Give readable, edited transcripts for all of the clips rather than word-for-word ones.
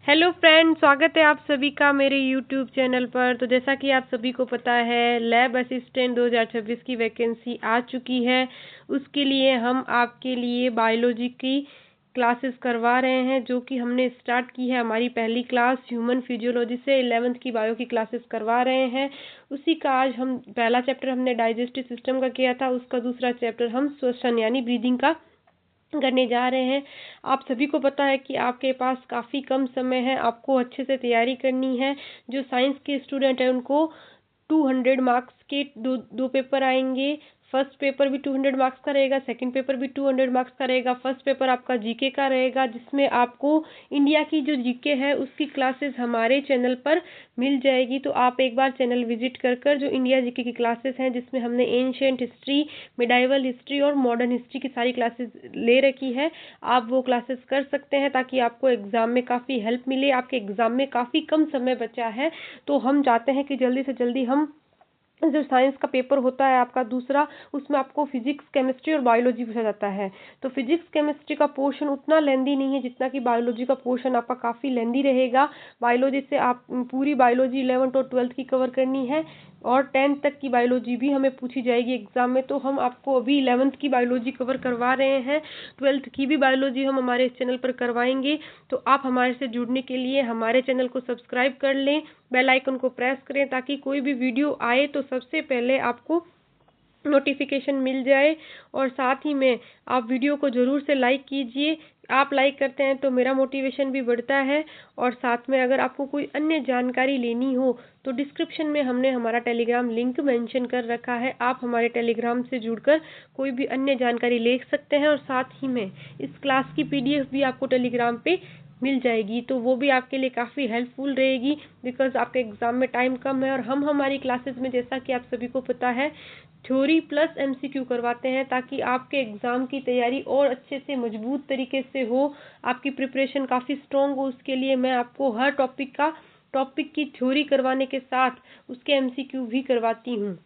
Hello friend, स्वागत है आप सभी का मेरे यूट्यूब चैनल पर। तो जैसा कि आप सभी को पता है, लैब असिस्टेंट 2026 की वैकेंसी आ चुकी है। उसके लिए हम आपके लिए बायोलॉजी की क्लासेस करवा रहे हैं, जो कि हमने स्टार्ट की है। हमारी पहली क्लास ह्यूमन फिजियोलॉजी से 11th की बायो की क्लासेस करवा रहे हैं। उसी का आज हम पहला चैप्टर हमने डाइजेस्टिव सिस्टम का किया था, उसका दूसरा चैप्टर हम श्वसन यानी ब्रीदिंग का करने जा रहे हैं। आप सभी को पता है कि आपके पास काफ़ी कम समय है, आपको अच्छे से तैयारी करनी है। जो साइंस के स्टूडेंट हैं उनको 200 मार्क्स के दो पेपर आएंगे। फर्स्ट पेपर भी 200 मार्क्स का रहेगा, सेकंड पेपर भी 200 मार्क्स का रहेगा। फर्स्ट पेपर आपका जीके का रहेगा, जिसमें आपको इंडिया की जो जीके है उसकी क्लासेस हमारे चैनल पर मिल जाएगी। तो आप एक बार चैनल विजिट कर जो इंडिया जीके की क्लासेस हैं, जिसमें हमने एंशिएंट हिस्ट्री, मिडाइवल हिस्ट्री और मॉडर्न हिस्ट्री की सारी क्लासेस ले रखी है, आप वो क्लासेस कर सकते हैं ताकि आपको एग्ज़ाम में काफ़ी हेल्प मिले। आपके एग्ज़ाम में काफ़ी कम समय बचा है, तो हम चाहते हैं कि जल्दी से जल्दी हम जो साइंस का पेपर होता है आपका दूसरा, उसमें आपको फिजिक्स, केमिस्ट्री और बायोलॉजी पूछा जाता है। तो फिजिक्स केमिस्ट्री का पोर्शन उतना लेंदी नहीं है जितना कि बायोलॉजी का पोर्शन आपका काफ़ी लेंदी रहेगा। बायोलॉजी से आप पूरी बायोलॉजी 11th और 12th की कवर करनी है, और 10th तक की बायोलॉजी भी हमें पूछी जाएगी एग्जाम में। तो हम आपको अभी 11th की बायोलॉजी कवर करवा रहे हैं, 12th की भी बायोलॉजी हम हमारे चैनल पर करवाएंगे। तो आप हमारे से जुड़ने के लिए हमारे चैनल को सब्सक्राइब कर लें, बेल आइकन को प्रेस करें, ताकि कोई भी वीडियो आए तो सबसे पहले आपको नोटिफिकेशन मिल जाए। और साथ ही में आप वीडियो को ज़रूर से लाइक कीजिए। आप लाइक करते हैं तो मेरा मोटिवेशन भी बढ़ता है। और साथ में अगर आपको कोई अन्य जानकारी लेनी हो तो डिस्क्रिप्शन में हमने हमारा टेलीग्राम लिंक मेंशन कर रखा है, आप हमारे टेलीग्राम से जुड़कर कोई भी अन्य जानकारी ले सकते हैं। और साथ ही में इस क्लास की पीडीएफ भी आपको टेलीग्राम पे मिल जाएगी, तो वो भी आपके लिए काफ़ी हेल्पफुल रहेगी, बिकॉज आपके एग्ज़ाम में टाइम कम है। और हम हमारी क्लासेस में, जैसा कि आप सभी को पता है, थ्योरी प्लस एमसीक्यू करवाते हैं, ताकि आपके एग्ज़ाम की तैयारी और अच्छे से मजबूत तरीके से हो, आपकी प्रिपरेशन काफ़ी स्ट्रॉन्ग हो। उसके लिए मैं आपको हर टॉपिक की थ्योरी करवाने के साथ उसके एमसीक्यू भी करवाती हूँ।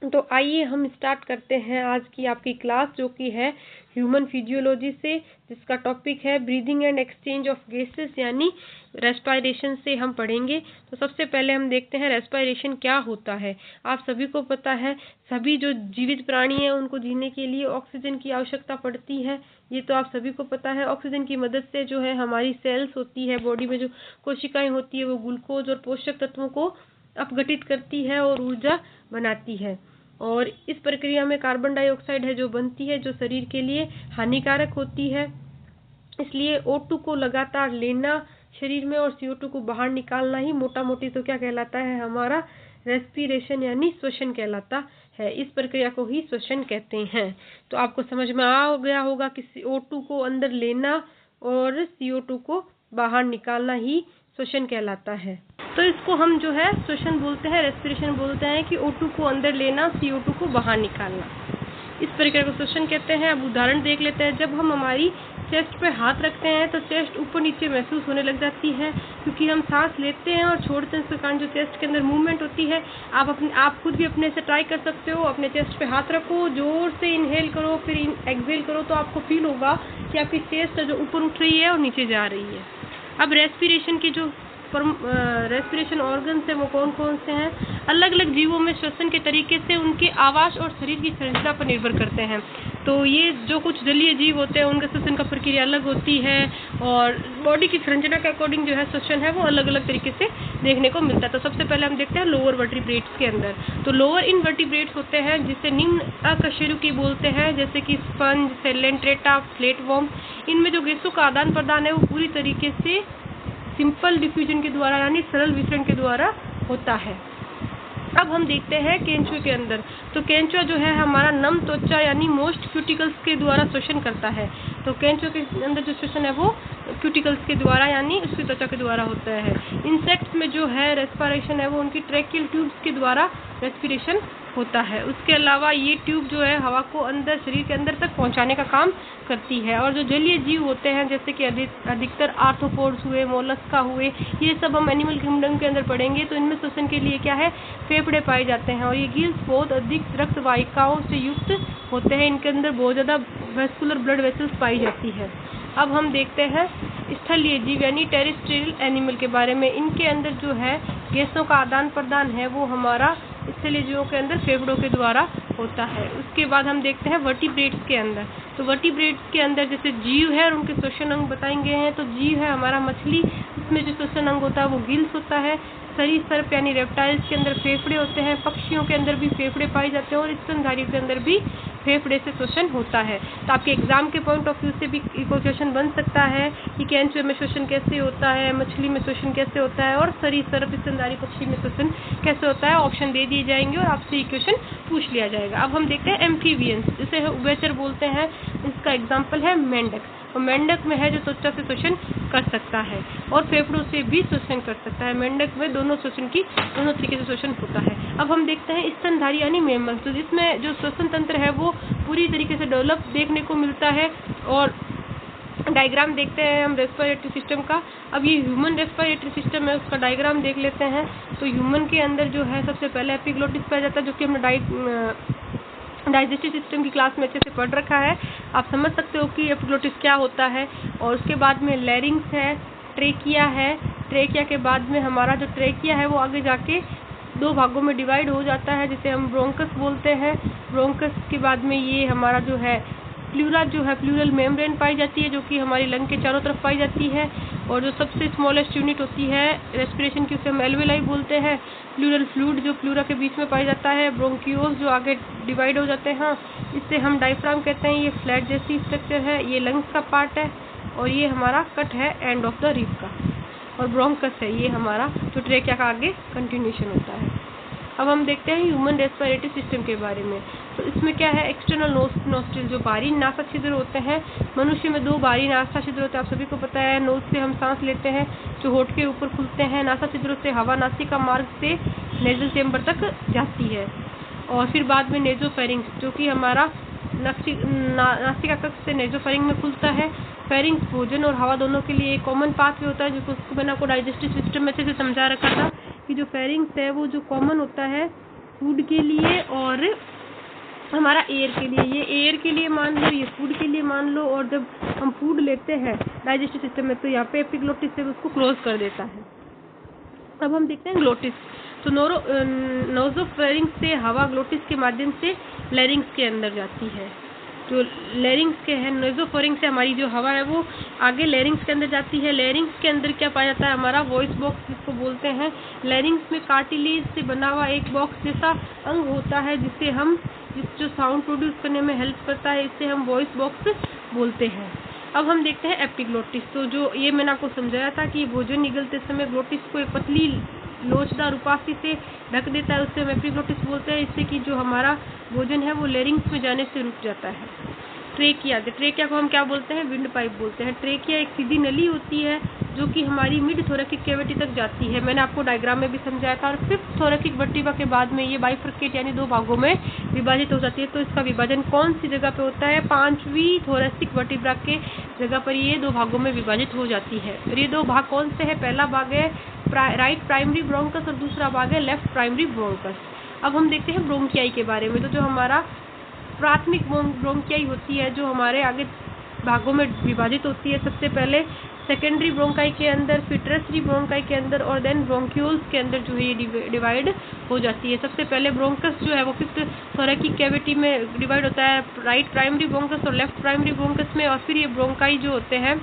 तो आइए हम स्टार्ट करते हैं आज की आपकी क्लास, जो कि है ह्यूमन फिजियोलॉजी से, जिसका टॉपिक है breathing and exchange of gases, यानी रेस्पिरेशन से हम पढ़ेंगे। तो सबसे पहले हम देखते हैं रेस्पिरेशन क्या होता है। आप सभी को पता है, सभी जो जीवित प्राणी हैं उनको जीने के लिए ऑक्सीजन की आवश्यकता पड़ती है, ये तो आप सभी को पता है। ऑक्सीजन की मदद से जो है हमारी सेल्स होती है, बॉडी में जो कोशिकाएं होती है, वो ग्लूकोज और पोषक तत्वों को अपघटित करती है और ऊर्जा बनाती है। और इस प्रक्रिया में कार्बन डाइऑक्साइड है जो बनती है, जो शरीर के लिए हानिकारक होती है। इसलिए O2 को लगातार लेना शरीर में और CO2 को बाहर निकालना ही मोटा मोटी तो क्या कहलाता है, हमारा रेस्पिरेशन यानी श्वसन कहलाता है। इस प्रक्रिया को ही श्वसन कहते हैं। तो आपको समझ में आ गया होगा कि O2 को अंदर लेना और CO2 को बाहर निकालना ही श्वसन कहलाता है। तो इसको हम जो है श्वसन बोलते हैं, रेस्पिरेशन बोलते हैं, कि O2 को अंदर लेना, CO2 को बाहर निकालना, इस प्रक्रिया को श्वसन कहते हैं। अब उदाहरण देख लेते हैं। जब हम हमारी चेस्ट पे हाथ रखते हैं तो चेस्ट ऊपर नीचे महसूस होने लग जाती है, क्योंकि हम सांस लेते हैं और छोड़ते हैं, इसके कारण जो चेस्ट के अंदर मूवमेंट होती है। आप खुद भी अपने से ट्राई कर सकते हो। अपने चेस्ट पे हाथ रखो, जोर से इनहेल करो, फिर एक्सहेल करो, तो आपको फील होगा कि आपकी चेस्ट जो ऊपर उठ रही है और नीचे जा रही है। अब रेस्पिरेशन की जो रेस्पिरेशन ऑर्गन्स है वो कौन कौन से हैं। अलग अलग जीवों में श्वसन के तरीके से उनके आवास और शरीर की संरचना पर निर्भर करते हैं। तो ये जो कुछ जलीय जीव होते हैं उनका श्वसन का प्रक्रिया अलग होती है, और बॉडी की संरचना के अकॉर्डिंग जो है श्वसन है वो अलग अलग तरीके से देखने को मिलता है। तो सबसे पहले हम देखते हैं लोअर वर्टिब्रेट्स के अंदर। तो लोअर इनवर्टिब्रेट्स होते हैं जिसे निम्न अकशेरुकी बोलते हैं, जैसे कि स्पंज, सेलेंट्रेटा, फ्लेटवर्म। इनमें जो गैसों का आदान प्रदान है वो पूरी तरीके से सिंपल डिफ्यूजन के द्वारा यानी सरल विसरण के द्वारा होता है। अब हम देखते हैं केंचुए के अंदर। तो केंचुआ जो है हमारा नम त्वचा यानी मोस्ट क्यूटिकल्स के द्वारा श्वसन करता है। तो केंचुए के अंदर जो श्वसन है वो क्यूटिकल्स के द्वारा यानी उसकी त्वचा के द्वारा होता है। इंसेक्ट्स में जो है रेस्पिरेशन है वो उनकी ट्रैकियल ट्यूब्स के द्वारा रेस्पिरेशन होता है। उसके अलावा ये ट्यूब जो है हवा को अंदर शरीर के अंदर तक पहुंचाने का काम करती है। और जो जलीय जीव होते हैं, जैसे कि अधिकतर आर्थ्रोपोड्स हुए, मोलस्का हुए, ये सब हम एनिमल किंगडम के अंदर पढ़ेंगे। तो इनमें श्वसन के लिए क्या है, फेफड़े पाए जाते हैं, और ये गिल्स बहुत अधिक रक्त वाहिकाओं से युक्त होते हैं। इनके अंदर बहुत ज़्यादा वेस्कुलर ब्लड वेसल्स पाई जाती है। अब हम देखते हैं स्थलीय जीव यानी टेरेस्ट्रियल एनिमल के बारे में। इनके अंदर जो है गैसों का आदान प्रदान है वो हमारा स्थलीय जीवों के अंदर फेफड़ों के द्वारा होता है। उसके बाद हम देखते हैं वर्टिब्रेट्स के अंदर। तो वर्टिब्रेट्स के अंदर जैसे जीव है और उनके श्वसन अंग बताएंगे हैं। तो जीव है हमारा मछली, इसमें जो श्वसन अंग होता है वो गिल्स होता है। सरीसृप यानी रेप्टाइल्स के अंदर फेफड़े होते हैं। पक्षियों के अंदर भी फेफड़े पाए जाते हैं और स्तनधारियों के अंदर भी फेफड़े से श्वसन होता है। तो आपके एग्जाम के पॉइंट ऑफ व्यू से भी क्वेश्चन बन सकता है कि कैंचुए में श्वसन कैसे होता है, मछली में श्वसन कैसे होता है और सरीसृप स्तनधारी पक्षी में श्वसन कैसे होता है। ऑप्शन दे दिए जाएंगे और आपसे ये क्वेश्चन पूछ लिया जाएगा। अब हम देखते हैं एम्फीबियंस, जिसे उभयचर बोलते हैं। इसका एग्जाम्पल है मेंढक। और मेंढक में है जो त्वचा से श्वसन कर सकता है और फेफड़ों से भी श्वसन कर सकता है। मेंढक में दोनों तरीके से श्वसन होता है। अब हम देखते हैं स्तनधारी यानी मैमल्स। तो जिसमें जो श्वसन तंत्र है वो पूरी तरीके से डेवलप देखने को मिलता है। और डायग्राम देखते हैं हम रेस्पिरेटरी सिस्टम का। अब ये ह्यूमन रेस्पिरेटरी सिस्टम है, उसका डायग्राम देख लेते हैं। तो ह्यूमन के अंदर जो है सबसे पहले एपिग्लोटिस पाया जाता है, जो कि हमने डाइजेस्टिव सिस्टम की क्लास में अच्छे से पढ़ रखा है। आप समझ सकते हो कि एपिग्लोटिस क्या होता है। और उसके बाद में लैरिंग्स है, ट्रेकिया है। ट्रेकिया के बाद में हमारा जो ट्रेकिया है वो आगे जाके दो भागों में डिवाइड हो जाता है, जिसे हम ब्रोंकस बोलते हैं। ब्रोंकस के बाद में ये हमारा जो है प्लूरा जो है प्लूरल मेम्ब्रेन पाई जाती है, जो कि हमारी लंग के चारों तरफ पाई जाती है। और जो सबसे स्मॉलेस्ट यूनिट होती है रेस्पिरेशन की, उसे हम एल्वेलाई बोलते हैं। प्लूरल फ्लूइड जो प्लूरा के बीच में पाया जाता है। ब्रोंकियोल्स जो आगे डिवाइड हो जाते हैं, इससे हम डायफ्राम कहते हैं। ये फ्लैट जैसी स्ट्रक्चर है, ये लंग्स का पार्ट है। और ये हमारा कट है एंड ऑफ द रिब का। और ब्रोंकस है ये हमारा जो ट्रेकिया का आगे कंटिन्यूशन होता है। अब हम देखते हैं ह्यूमन रेस्पिरेटरी सिस्टम के बारे में। तो इसमें क्या है, एक्सटर्नल नोस्ट्रिल जो बाहरी नासा छिद्र होते हैं। मनुष्य में दो बाहरी नासा छिद्र होते हैं, आप सभी को पता है। नोज से हम सांस लेते हैं जो होठ के ऊपर खुलते हैं। नासा छिद्रों से हवा नासिका मार्ग से नेजल चेम्बर तक जाती है। और फिर बाद में नेजोफेरिंग्स जो कि हमारा नासिका कक्ष से नेजोफेरिंग में खुलता है। फेरिंग्स भोजन और हवा दोनों के लिए एक कॉमन पाथवे होता है, जो मैंने आपको डाइजेस्टिव सिस्टम में अच्छे से समझा रखा था कि जो फेरिंग्स है वो जो कॉमन होता है फूड के लिए और हमारा एयर के लिए। ये एयर के लिए मान लो, ये फूड के लिए मान लो। और जब हम फूड लेते हैं डाइजेस्टिव सिस्टम में तो यहाँ पे एपिग्लोटिस से उसको क्लोज कर देता है। अब हम देखते हैं ग्लोटिस। तो नोजोफेरिंग्स से हवा ग्लोटिस के माध्यम से लैरिंग्स के अंदर जाती है। जो लैरिंग्स के है, नोजोफेरिंग्स से हमारी जो हवा है वो आगे लैरिंग्स के अंदर जाती है। लैरिंग्स के अंदर क्या पाया जाता है, हमारा वॉइस बॉक्स जिसको बोलते हैं। लैरिंग्स में कार्टिलेज से बना हुआ एक बॉक्स जैसा अंग होता है, जिससे हम जो साउंड प्रोड्यूस करने में हेल्प करता है, इससे हम वॉइस बॉक्स बोलते हैं। अब हम देखते हैं एपिग्लोटिस। तो जो ये मैंने आपको समझाया था कि भोजन निगलते समय ग्लोटिस को एक पतली लोचदार उपास्थि से ढक देता है, उससे हम एपिग्लोटिस बोलते हैं। इससे कि जो हमारा भोजन है वो लैरिंग्स में जाने से रुक जाता है। ट्रेकिया, ट्रेकिया को हम क्या बोलते हैं, विंड पाइप बोलते हैं। ट्रेकिया एक सीधी नली होती है जो कि हमारी मिड थोरैकिक कैविटी तक जाती है, मैंने आपको डायग्राम में भी समझाया था। और फिफ्थ थोरैकिक वर्टिब्रा के बाद में ये बाइफरकेट यानी दो भागों में विभाजित हो जाती है। तो इसका विभाजन कौन सी जगह पे होता है, पांचवी थोरैसिक वर्टिब्रा के जगह पर ये दो भागों में विभाजित हो जाती है। और ये दो भाग कौन से है, पहला भाग है राइट प्राइमरी ब्रोंकस और दूसरा भाग है लेफ्ट प्राइमरी ब्रोंकस। अब हम देखते हैं ब्रोंकियाई के बारे में। तो जो हमारा प्राथमिक ब्रोंकियाई होती है जो हमारे आगे भागों में विभाजित होती है, सबसे पहले सेकेंडरी ब्रोंकाई के अंदर, फिर टर्शियरी ब्रोंकाई के अंदर और देन ब्रोंक्यूल्स के अंदर जो है ये डिवाइड हो जाती है। सबसे पहले ब्रोंकस जो है वो फिफ्थ थोरैकिक कैविटी में डिवाइड होता है, राइट प्राइमरी ब्रोंकस और लेफ्ट प्राइमरी ब्रोंकस में। और फिर ये ब्रोंकाई जो होते हैं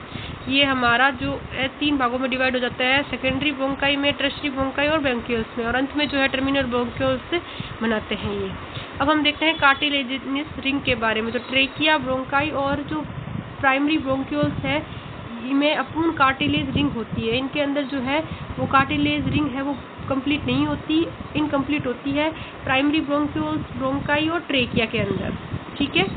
ये हमारा जो तीन भागों में डिवाइड हो जाता है, सेकेंडरी ब्रोंकाई में, टर्शियरी ब्रोंकाई और ब्रोंक्यूल्स में। और अंत में जो है टर्मिनल ब्रोंक्यूल्स बनाते हैं ये। अब हम देखते हैं कार्टिलेजिनस रिंग के बारे में। तो ट्रेकिया, ब्रोंकाई और जो प्राइमरी ब्रोंक्यूल्स है इनमें अपूर्ण कार्टिलेज रिंग होती है। इनके अंदर जो है वो कार्टिलेज रिंग है वो कंप्लीट नहीं होती, इनकम्प्लीट होती है प्राइमरी ब्रोंक्यूल्स, ब्रोंकाई और ट्रेकिया के अंदर। ठीक है,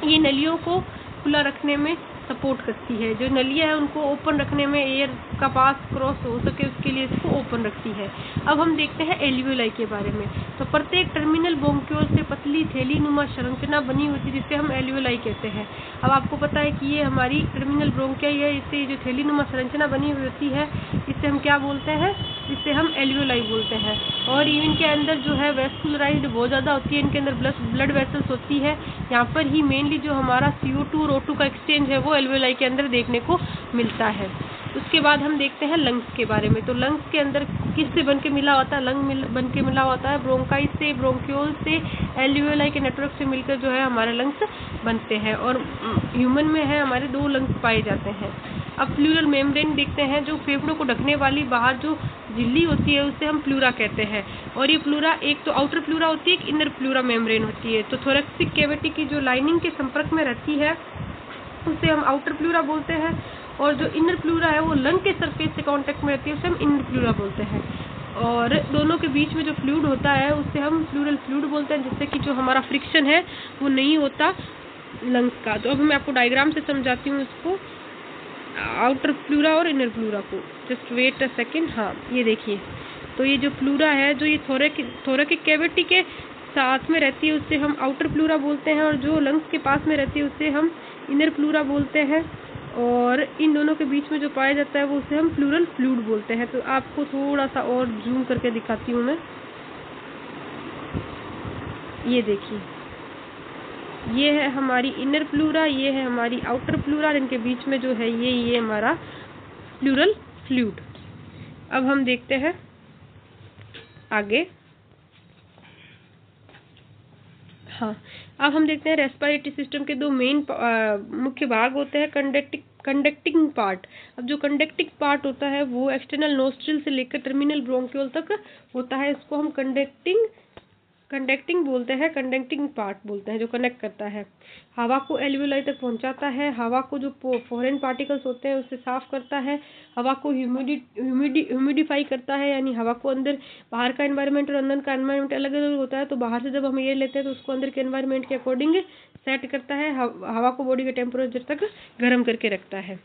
ये नलियों को खुला रखने में सपोर्ट करती है। जो नलियाँ है उनको ओपन रखने में, एयर का पास क्रॉस हो सके उसके लिए इसको ओपन रखती है। अब हम देखते हैं एल्वियोलाई के बारे में। तो प्रत्येक टर्मिनल ब्रोंक्यूल से पतली थैलीनुमा संरचना बनी होती है जिसे हम एल्वियोलाई कहते हैं। अब आपको पता है कि ये हमारी टर्मिनल ब्रोंकियाई है, इससे जो थैलीनुमा संरचना बनी हुई होती है इससे हम क्या बोलते हैं, इससे हम एल्वियोलाई बोलते हैं। और इनके अंदर जो है वेस्कुलराइज्ड बहुत ज़्यादा होती है, इनके अंदर ब्लड वेसल्स होती है। यहाँ पर ही मेनली जो हमारा CO2 और O2 का एक्सचेंज है वो एल्वेओलाई के अंदर देखने को मिलता है। उसके बाद हम देखते हैं लंग्स के बारे में। तो लंग्स के अंदर किससे बन के मिला होता है? लंग बन के मिला होता है ब्रोंकाई से, ब्रोंक्यूल से, एल्वेओलाई के नेटवर्क से मिलकर जो है हमारे लंग्स बनते हैं। और ह्यूमन में है हमारे 2 लंग्स पाए जाते हैं। अब प्लूरल मेम्ब्रेन देखते हैं, जो फेफड़ों को ढकने वाली बाहर जो झिल्ली होती है उसे हम प्लूरा कहते हैं। और ये प्लूरा एक तो आउटर प्लूरा होती है, एक इनर प्लूरा मेम्ब्रेन होती है। तो थोरैक्सिक कैविटी की जो लाइनिंग के संपर्क में रहती है उसे हम आउटर प्लूरा बोलते हैं, और जो इनर प्लूरा है वो लंग के सरफेस से कांटेक्ट में रहती है उसे हम इनर प्लूरा बोलते हैं। और दोनों के बीच में जो फ्लूइड होता है उसे हम प्लूरल फ्लूइड बोलते हैं, जिससे कि जो हमारा फ्रिक्शन है वो नहीं होता लंग्स का। तो अब मैं आपको डायग्राम से समझाती हूँ इसको, आउटर प्लूरा और इनर प्लूरा को। Just wait a second. हाँ, ये देखिए, तो ये जो प्लूरा है जो ये थोरैकिक कैविटी के साथ में रहती है उसे हम आउटर प्लूरा बोलते हैं, और जो लंग्स के पास में रहती है उसे हम इनर प्लूरा बोलते हैं। और इन दोनों के बीच में जो पाया जाता है वो उसे हम प्लूरल फ्लूइड बोलते हैं। तो आपको थोड़ा सा और जूम करके दिखाती हूँ मैं। ये देखिए, ये है हमारी इनर प्लूरा, ये है हमारी आउटर प्लूरा, इनके बीच में जो है ये हमारा प्लूरल फ्लूइड। अब हम देखते हैं आगे। हाँ, अब हम देखते हैं रेस्पिरेटरी सिस्टम के 2 मेन मुख्य भाग होते हैं। Conducting part. अब जो कंडक्टिंग पार्ट होता है वो एक्सटर्नल नोस्ट्रिल से लेकर टर्मिनल ब्रोंक्यूल तक होता है, इसको हम कंडक्टिंग बोलते हैं, कंडक्टिंग पार्ट बोलते हैं, जो कनेक्ट करता है, हवा को एल्वेओलाई तक पहुंचाता है, हवा को जो फॉरेन पार्टिकल्स होते हैं उससे साफ करता है, हवा को ह्यूमिडिफाई करता है, यानी हवा को अंदर बाहर का एनवायरनमेंट और अंदर का एनवायरनमेंट अलग अलग होता है। तो बाहर से जब हम एयर लेते हैं तो उसको अंदर के एनवायरनमेंट के अकॉर्डिंग सेट करता है, हवा को बॉडी के टेम्परेचर तक गर्म करके रखता है।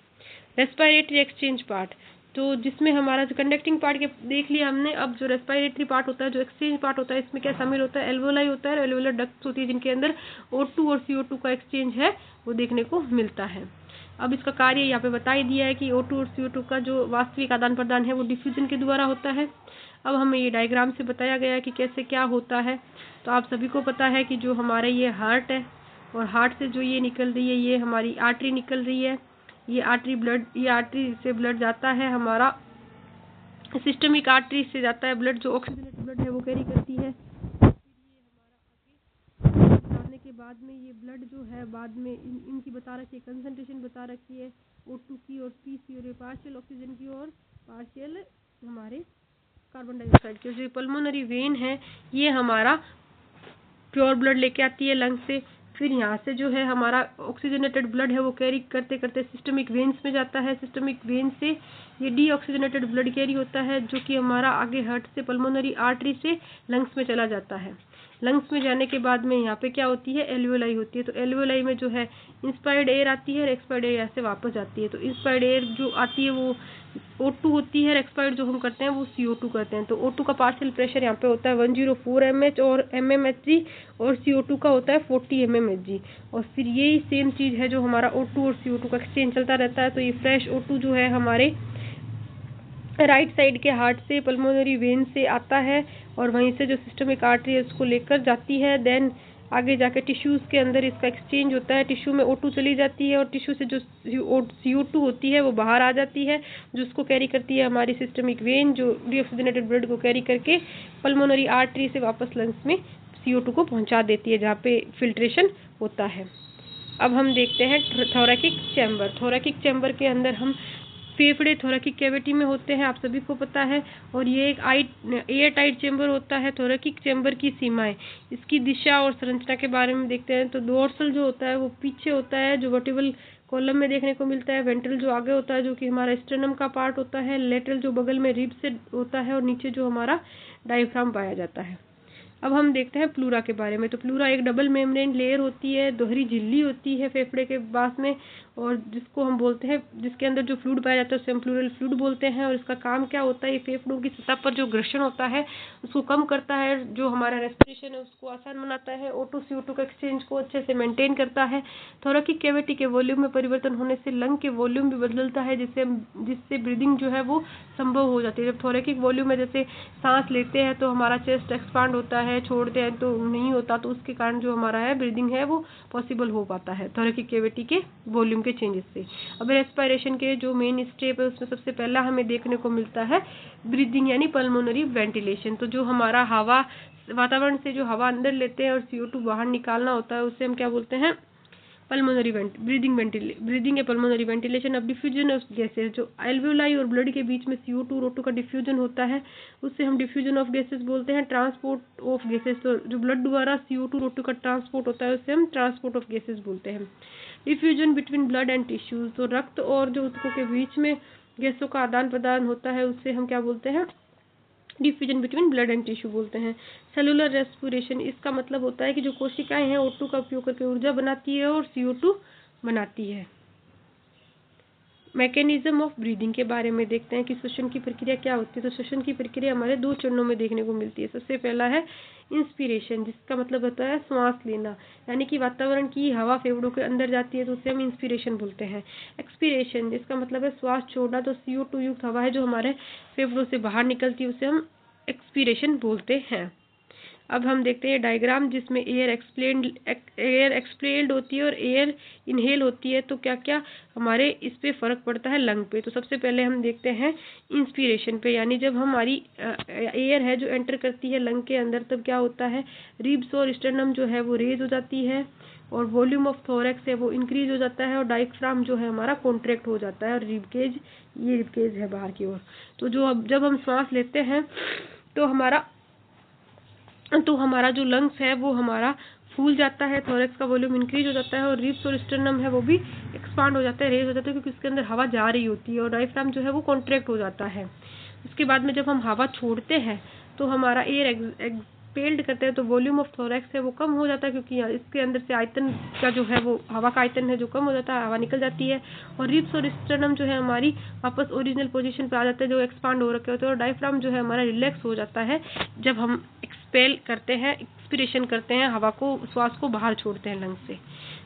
रेस्पिरेटरी एक्सचेंज पार्ट, तो जिसमें हमारा जो कंडक्टिंग पार्ट के देख लिया हमने। अब जो रेस्पिरेटरी पार्ट होता है, जो एक्सचेंज पार्ट होता है, इसमें क्या शामिल होता है? एल्वेओलाई होता है, एल्वेओलर डक्ट्स होती है जिनके अंदर O2 और CO2 का एक्सचेंज है वो देखने को मिलता है। अब इसका कार्य यहाँ पे बता ही दिया है कि O2 और CO2 का जो वास्तविक आदान प्रदान है वो डिफ्यूजन के द्वारा होता है। अब हमें ये डायग्राम से बताया गया है कि कैसे क्या होता है। तो आप सभी को पता है कि जो हमारा ये हार्ट है, और हार्ट से जो ये निकल रही है ये हमारी आर्टरी निकल रही है। ये आर्टरी से ब्लड जाता है, हमारा सिस्टमिक आर्टरी से जाता है ब्लड, जो ऑक्सीजनेटेड ब्लड है वो कैरी करती है। फिर ये हमारा आगे जाने के बाद में ये ब्लड जो है बाद में इनकी बता रखी है, कंसंट्रेशन बता रखी है O2 की और P की, और पार्शियल ऑक्सीजन की और पार्शियल हमारे कार्बन डाइऑक्साइड की। जो पल्मोनरी वेन है ये हमारा प्योर ब्लड लेके आती है लंग से। फिर यहाँ से जो है हमारा ऑक्सीजनेटेड ब्लड है वो कैरी करते करते सिस्टमिक वेन्स में जाता है। सिस्टमिक वेन से ये डीऑक्सीजनेटेड ब्लड कैरी होता है, जो कि हमारा आगे हार्ट से पल्मोनरी आर्टरी से लंग्स में चला जाता है। लंग्स में जाने के बाद में यहाँ पे क्या होती है? एल्वेओलाई होती है। तो एल्वेओलाई में जो है इंस्पायर्ड एयर आती है और एक्सपायर्ड एयर यहाँ से वापस जाती है। तो इंस्पायर्ड एयर जो आती है वो O2 होती है, और एक्सपायर्ड जो हम करते हैं वो CO2 करते हैं। तो O2 का पार्शियल प्रेशर यहाँ पे होता है 104 mH और mmHg, और CO2 का होता है 40 mmHg। और फिर यही सेम चीज़ है जो हमारा O2 और CO2 का एक्सचेंज चलता रहता है। तो ये फ्रेश O2 जो है हमारे राइट साइड के हार्ट से पल्मोनरी वेन से आता है, और वहीं से जो सिस्टमिक आर्टरी है उसको लेकर जाती है। देन आगे जाके टिश्यूज़ के अंदर इसका एक्सचेंज होता है। टिश्यू में O2 चली जाती है, और टिश्यू से जो CO2 होती है वो बाहर आ जाती है, जिसको कैरी करती है हमारी सिस्टमिक वेन, जो डीऑक्सीजनेटेड ब्लड को कैरी करके पल्मोनरी आर्टरी से वापस लंग्स में CO2 को पहुंचा देती है, जहाँ पे फिल्ट्रेशन होता है। अब हम देखते हैं थोरैकिक चैम्बर। थोरैकिक चैम्बर के अंदर हम फेफड़े थोरैकिक कैविटी में होते हैं, आप सभी को पता है। और ये एक एयर टाइट चैम्बर होता है। थोरैकिक चैम्बर की सीमाएं, इसकी दिशा और संरचना के बारे में देखते हैं। तो डोर्सल जो होता है वो पीछे होता है, जो वर्टिबल कॉलम में देखने को मिलता है। वेंट्रल जो आगे होता है, जो कि हमारा स्टर्नम का पार्ट होता है। लेटरल जो बगल में रिब से होता है, और नीचे जो हमारा डायफ्राम पाया जाता है। अब हम देखते हैं प्लूरा के बारे में। तो प्लूरा एक डबल मेम्ब्रेन लेयर होती है, दोहरी झिल्ली होती है फेफड़े के पास में, और जिसको हम बोलते हैं, जिसके अंदर जो फ्लूइड पाया जाता है उसे हम प्लूरल फ्लूइड बोलते हैं। और इसका काम क्या होता है, ये फेफड़ों की सतह पर जो घर्षण होता है उसको कम करता है, जो हमारा रेस्पिरेशन है उसको आसान बनाता है, O2 CO2 का एक्सचेंज को अच्छे से मेंटेन करता है। थोरैकिक कैविटी के वॉल्यूम में परिवर्तन होने से लंग के वॉल्यूम भी बदलता है, जिससे ब्रीदिंग जो है वो संभव हो जाती है। जब थोरैकिक वॉल्यूम में जैसे सांस लेते हैं तो हमारा चेस्ट एक्सपांड होता है, छोड़ते हैं तो नहीं होता, तो उसके कारण जो हमारा है ब्रीदिंग है वो पॉसिबल हो पाता है थोरैकिक कैविटी के वॉल्यूम के चेंजेस से। अब रेस्पिरेशन के जो मेन स्टेप है उसमें सबसे पहला हमें देखने को मिलता है ब्रीदिंग यानी पल्मोनरी वेंटिलेशन। तो जो हमारा हवा, वातावरण से जो हवा अंदर लेते हैं और CO2 बाहर निकालना होता है उसे हम क्या बोलते हैं, पल्मोनरी ब्रीदिंग है पल्मोनरी वेंटिलेशन। अब डिफ्यूजन ऑफ गैसेस, जो एल्वियोलाई और ब्लड के बीच में CO2 और O2 का डिफ्यूजन होता है उससे हम डिफ्यूजन ऑफ गैसेस बोलते हैं। ट्रांसपोर्ट ऑफ गैसेस, तो जो ब्लड द्वारा CO2 और O2 का ट्रांसपोर्ट होता है उससे हम ट्रांसपोर्ट ऑफ गैसेस बोलते हैं। Diffusion between blood and tissues, तो रक्त और जो ऊतकों के बीच में गैसों का आदान प्रदान होता है उससे हम क्या बोलते हैं, diffusion between blood and tissue बोलते हैं। सेलुलर रेस्पिरेशन, इसका मतलब होता है कि जो कोशिकाएं हैं O2 का उपयोग करके ऊर्जा बनाती है और CO2 बनाती है। मैकेनिज्म ऑफ ब्रीदिंग के बारे में देखते हैं कि श्वसन की प्रक्रिया क्या होती है। तो श्वसन की प्रक्रिया हमारे 2 चरणों में देखने को मिलती है। सबसे पहला है इंस्पिरेशन, जिसका मतलब होता है श्वास लेना, यानी कि वातावरण की हवा फेफड़ों के अंदर जाती है तो उसे हम इंस्पिरेशन बोलते हैं। एक्सपीरेशन, जिसका मतलब है श्वास छोड़ना, तो CO2 युक्त हवा है जो हमारे फेफड़ों से बाहर निकलती है उसे हम एक्सपीरेशन बोलते हैं। अब हम देखते हैं डायग्राम जिसमें एयर एक्सपेल्ड होती है और एयर इनहेल होती है, तो क्या क्या हमारे इस पे फर्क पड़ता है लंग पे। तो सबसे पहले हम देखते हैं इंस्पिरेशन पे, यानी जब हमारी एयर है जो एंटर करती है लंग के अंदर तब क्या होता है, रिब्स और स्टर्नम जो है वो रेज हो जाती है और वॉल्यूम ऑफ थोरैक्स है वो इंक्रीज हो जाता है और डायफ्राम जो है हमारा कॉन्ट्रैक्ट हो जाता है और रिबकेज, ये रिबकेज है बाहर की ओर। तो जब हम सांस लेते हैं तो हमारा जो लंग्स है वो हमारा फूल जाता है, थोरैक्स का वॉल्यूम इंक्रीज हो जाता है और रिब्स और स्टर्नम है वो भी एक्सपांड हो जाता है, रेज हो जाता है, क्योंकि उसके अंदर हवा जा रही होती है और डायफ्राम जो है वो कॉन्ट्रैक्ट हो जाता है। उसके बाद में जब हम हवा छोड़ते हैं तो हमारा एयर एक्सपेल्ड करते हैं तो वॉल्यूम ऑफ थोरैक्स है वो कम हो जाता है, क्योंकि इसके अंदर से आयतन का जो है वो हवा का आयतन है जो कम हो जाता है, हवा निकल जाती है और रिब्स और स्टर्नम जो है हमारी वापस ओरिजिनल पोजीशन पे आ जाते हैं जो एक्सपांड हो रखे होते हैं और डायफ्राम जो है हमारा रिलैक्स हो जाता है जब हम एक्सपेल करते हैं, एक्सपिरेशन करते हैं, हवा को, श्वास को बाहर छोड़ते हैं लंग से।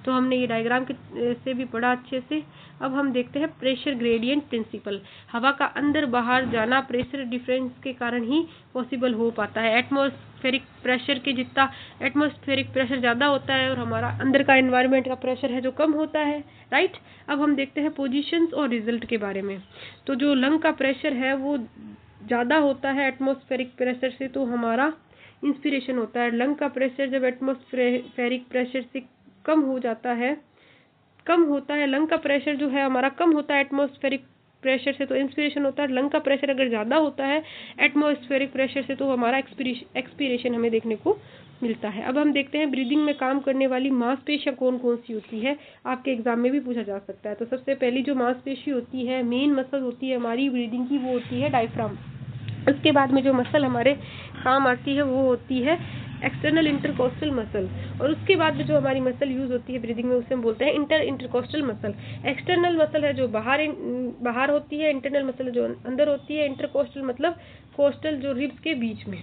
तो हमने ये डायग्राम से भी पढ़ा अच्छे से। अब हम देखते हैं प्रेशर ग्रेडियंट प्रिंसिपल। हवा का अंदर बाहर जाना प्रेशर डिफरेंस के कारण ही पॉसिबल हो पाता है। एटमॉस्फेरिक प्रेशर के जितना एटमॉस्फेरिक प्रेशर ज़्यादा होता है और हमारा अंदर का एनवायरनमेंट का प्रेशर है जो कम होता है, राइट। अब हम देखते हैं पोजीशंस और रिजल्ट के बारे में। तो जो लंग का प्रेशर है वो ज़्यादा होता है एटमॉस्फेरिक प्रेशर से तो हमारा इंस्पिरेशन होता है। लंग का प्रेशर जब एटमॉस्फेरिक प्रेशर से कम होता है, लंग का प्रेशर जो है हमारा कम होता है एटमॉस्फेरिक प्रेशर से तो इंस्पिरेशन होता है। लंग का प्रेशर अगर ज़्यादा होता है एटमॉस्फेरिक प्रेशर से तो हमारा एक्सपीरेशन हमें देखने को मिलता है। अब हम देखते हैं ब्रीदिंग में काम करने वाली मांसपेशियां कौन कौन सी होती है, आपके एग्जाम में भी पूछा जा सकता है। तो सबसे पहली जो मांसपेशी होती है, मेन मसल होती है हमारी ब्रीदिंग की, वो होती है डायफ्राम। उसके बाद में जो मसल हमारे काम आती है वो होती है एक्सटर्नल इंटरकोस्टल मसल, और उसके बाद में जो हमारी मसल यूज होती है ब्रीदिंग में उसे हम बोलते हैं इंटरकोस्टल मसल। एक्सटर्नल मसल है जो बाहर होती है, इंटरनल मसल जो अंदर होती है, इंटरकोस्टल मतलब कोस्टल जो रिब्स के बीच में,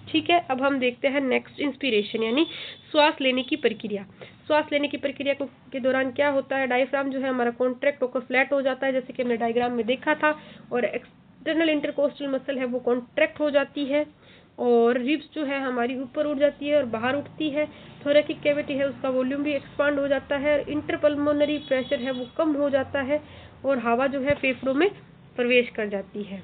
ठीक है। अब हम देखते हैं नेक्स्ट इंस्पिरेशन यानी श्वास लेने की प्रक्रिया। श्वास लेने की प्रक्रिया के दौरान क्या होता है, डायफ्राम जो है हमारा कॉन्ट्रैक्ट होकर फ्लैट हो जाता है जैसे कि हमने डायग्राम में देखा था, और एक्सटर्नल इंटरकोस्टल मसल है वो कॉन्ट्रैक्ट हो जाती है और रिब्स जो है हमारी ऊपर उठ जाती है और बाहर उठती है। थोरैकिक कैविटी है उसका वॉल्यूम भी एक्सपांड हो जाता है, इंटरपल्मोनरी प्रेशर है वो कम हो जाता है और हवा जो है फेफड़ों में प्रवेश कर जाती है,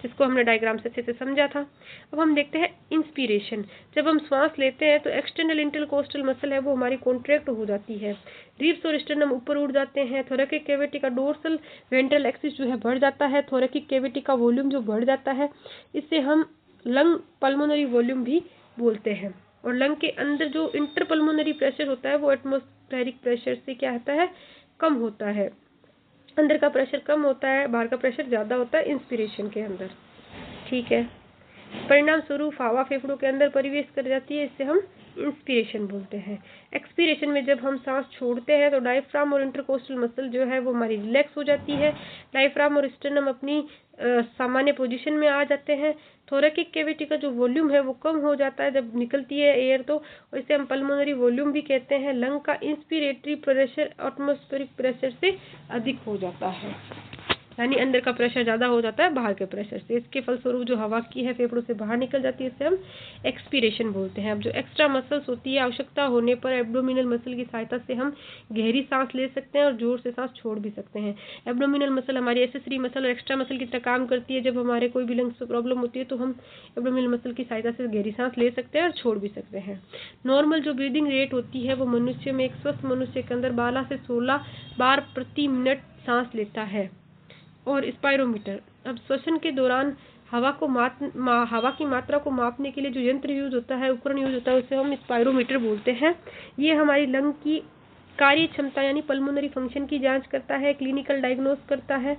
जिसको हमने डायग्राम से अच्छे से समझा था। अब हम देखते हैं इंस्पिरेशन। जब हम श्वास लेते हैं तो एक्सटर्नल इंटरकोस्टल मसल है वो हमारी कॉन्ट्रैक्ट हो जाती है, रिब्स और स्टर्नम ऊपर उठ जाते हैं, थोरैकिक कैविटी का डोर्सल वेंट्रल एक्सिस जो है बढ़ जाता है, थोरैकिक कैविटी का वॉल्यूम जो बढ़ जाता है, इससे हम लंग पल्मोनरी वॉल्यूम भी बोलते हैं। और लंग के अंदर जो इंटरपल्मोनरी प्रेशर होता है वो एटमॉस्फेरिक प्रेशर से क्या होता है, कम होता है। अंदर का प्रेशर कम होता है, बाहर का प्रेशर ज़्यादा होता है इंस्पिरेशन के अंदर, ठीक है। परिणाम स्वरूप हवा फेफड़ों के अंदर प्रवेश कर जाती है, इससे हम इंस्पिरेशन बोलते हैं। एक्सपीरेशन में जब हम सांस छोड़ते हैं तो डायफ्राम और इंटरकोस्टल मसल जो है वो हमारी रिलैक्स हो जाती है। डायफ्राम और स्टर्नम अपनी सामान्य पोजीशन में आ जाते हैं। थोरैकिक कैविटी का जो वॉल्यूम है वो कम हो जाता है जब निकलती है एयर, तो इसे हम पल्मोनरी वॉल्यूम भी कहते हैं। लंग का इंस्पिरेटरी प्रेशर एटमॉस्फेरिक प्रेशर से अधिक हो जाता है, यानी अंदर का प्रेशर ज़्यादा हो जाता है बाहर के प्रेशर से। इसके फलस्वरूप जो हवा की है फेफड़ों से बाहर निकल जाती है, इसे हम एक्सपीरेशन बोलते हैं। अब जो एक्स्ट्रा मसल्स होती है, आवश्यकता होने पर एब्डोमिनल मसल की सहायता से हम गहरी सांस ले सकते हैं और जोर से सांस छोड़ भी सकते हैं। एब्डोमिनल मसल हमारी एसेसरी मसल और एक्स्ट्रा मसल की तरह काम करती है। जब हमारे कोई भी लंग्स में प्रॉब्लम होती है तो हम एब्डोमिनल मसल की सहायता से गहरी सांस ले सकते हैं और छोड़ भी सकते हैं। नॉर्मल जो ब्रीदिंग रेट होती है वो मनुष्य में, एक स्वस्थ मनुष्य के अंदर 12 से 16 बार प्रति मिनट सांस लेता है। और स्पायरोमीटर, अब श्वसन के दौरान हवा की मात्रा को मापने के लिए जो यंत्र यूज होता है, उपकरण यूज होता है, उसे हम स्पायरोमीटर बोलते हैं। ये हमारी लंग की कार्य क्षमता यानी पल्मोनरी फंक्शन की जांच करता है, क्लिनिकल डायग्नोस करता है।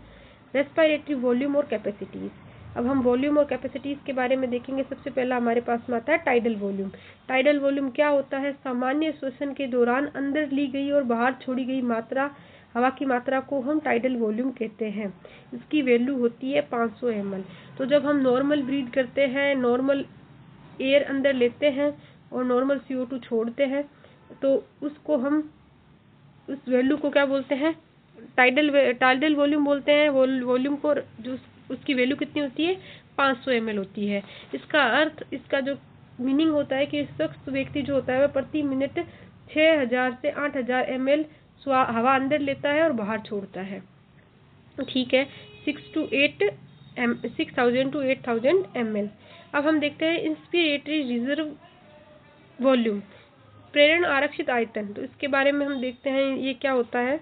रेस्पिरेटरी वॉल्यूम और कैपेसिटीज, अब हम वॉल्यूम और कैपेसिटीज के बारे में देखेंगे। सबसे पहला हमारे पास में आता है टाइडल वॉल्यूम। टाइडल वॉल्यूम क्या होता है? सामान्य श्वसन के दौरान अंदर ली गई और बाहर छोड़ी गई मात्रा, हवा की मात्रा को हम टाइडल वॉल्यूम कहते हैं। इसकी वैल्यू होती है 500 ml। तो जब हम नॉर्मल ब्रीथ करते हैं, नॉर्मल एयर अंदर लेते हैं और नॉर्मल CO2 छोड़ते हैं, तो उसको हम उस वैल्यू को क्या बोलते हैं? टाइडल वॉल्यूम बोलते हैं। वॉल्यूम को जो उसकी वैल्यू कितनी होती है? 500 ml होती है। इसका अर्थ, इसका जो मीनिंग होता है कि शख्स व्यक्ति जो होता है वह प्रति मिनट 6000 से 8000 ml हवा अंदर लेता है और बाहर छोड़ता है। ठीक है, 6000 to 8000 ml। अब हम देखते हैं इंस्पिरेटरी रिजर्व वॉल्यूम, प्रेरण आरक्षित आयतन। तो इसके बारे में हम देखते हैं ये क्या होता है।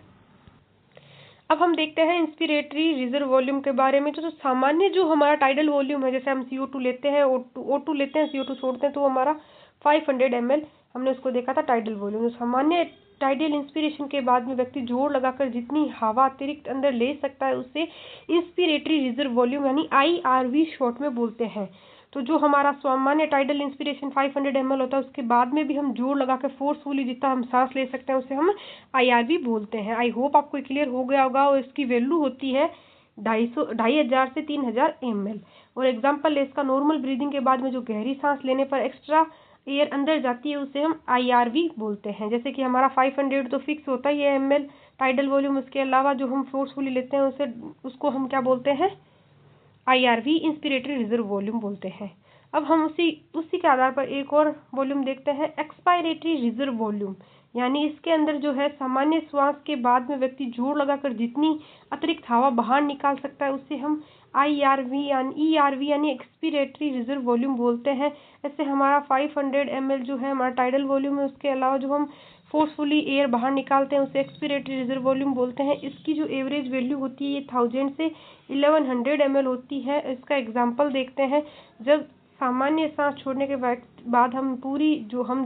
अब हम देखते हैं इंस्पिरेटरी रिजर्व वॉल्यूम के बारे में। तो सामान्य जो हमारा टाइडल वॉल्यूम है, जैसे हम CO2 लेते हैं, O2 लेते हैं, CO2 छोड़ते हैं, तो हमारा 500 ml हमने उसको देखा था टाइडल वॉल्यूम। सामान्य टाइडल इंस्पिरेशन के बाद में व्यक्ति जोर लगाकर जितनी हवा अतिरिक्त अंदर ले सकता है उसे इंस्पिरेटरी रिजर्व वॉल्यूम यानी IRV शॉर्ट में बोलते हैं। तो जो हमारा सामान्य टाइडल इंस्पिरेशन 500 ml होता है, उसके बाद में भी हम जोर लगाकर फोर्सफुली जितना हम सांस ले सकते हैं उसे हम IRV बोलते हैं। आई होप आपको क्लियर हो गया होगा। और इसकी वैल्यू होती है 2500 से 3000 ml। और एग्जाम्पल है इसका, नॉर्मल ब्रीदिंग के बाद में जो गहरी सांस लेने पर एक्स्ट्रा एयर अंदर जाती है उसे हम IRV बोलते हैं। जैसे कि हमारा 500 तो फिक्स होता ही है ml टाइडल वॉल्यूम, उसके अलावा जो हम फोर्सफुली लेते हैं उसको हम क्या बोलते हैं? IRV इंस्पिरेटरी रिजर्व वॉल्यूम बोलते हैं। अब हम उसी के आधार पर एक और वॉल्यूम देखते हैं, एक्सपायरेटरी रिजर्व वॉल्यूम, यानी इसके अंदर जो है सामान्य श्वास के बाद में व्यक्ति जोर लगाकर जितनी अतिरिक्त हवा बाहर निकाल सकता है उसे हम ERV यानी एक्सपिरेटरी रिजर्व वॉल्यूम बोलते हैं। ऐसे हमारा 500 ml जो है हमारा टाइडल वॉल्यूम है, उसके अलावा जो हम फोर्सफुली एयर बाहर निकालते हैं उसे एक्सपिरेटरी रिजर्व वॉल्यूम बोलते हैं। इसकी जो एवरेज वैल्यू होती है ये 1000 से 1100 ml होती है। इसका एग्जाम्पल देखते हैं, जब सामान्य सांस छोड़ने के बाद हम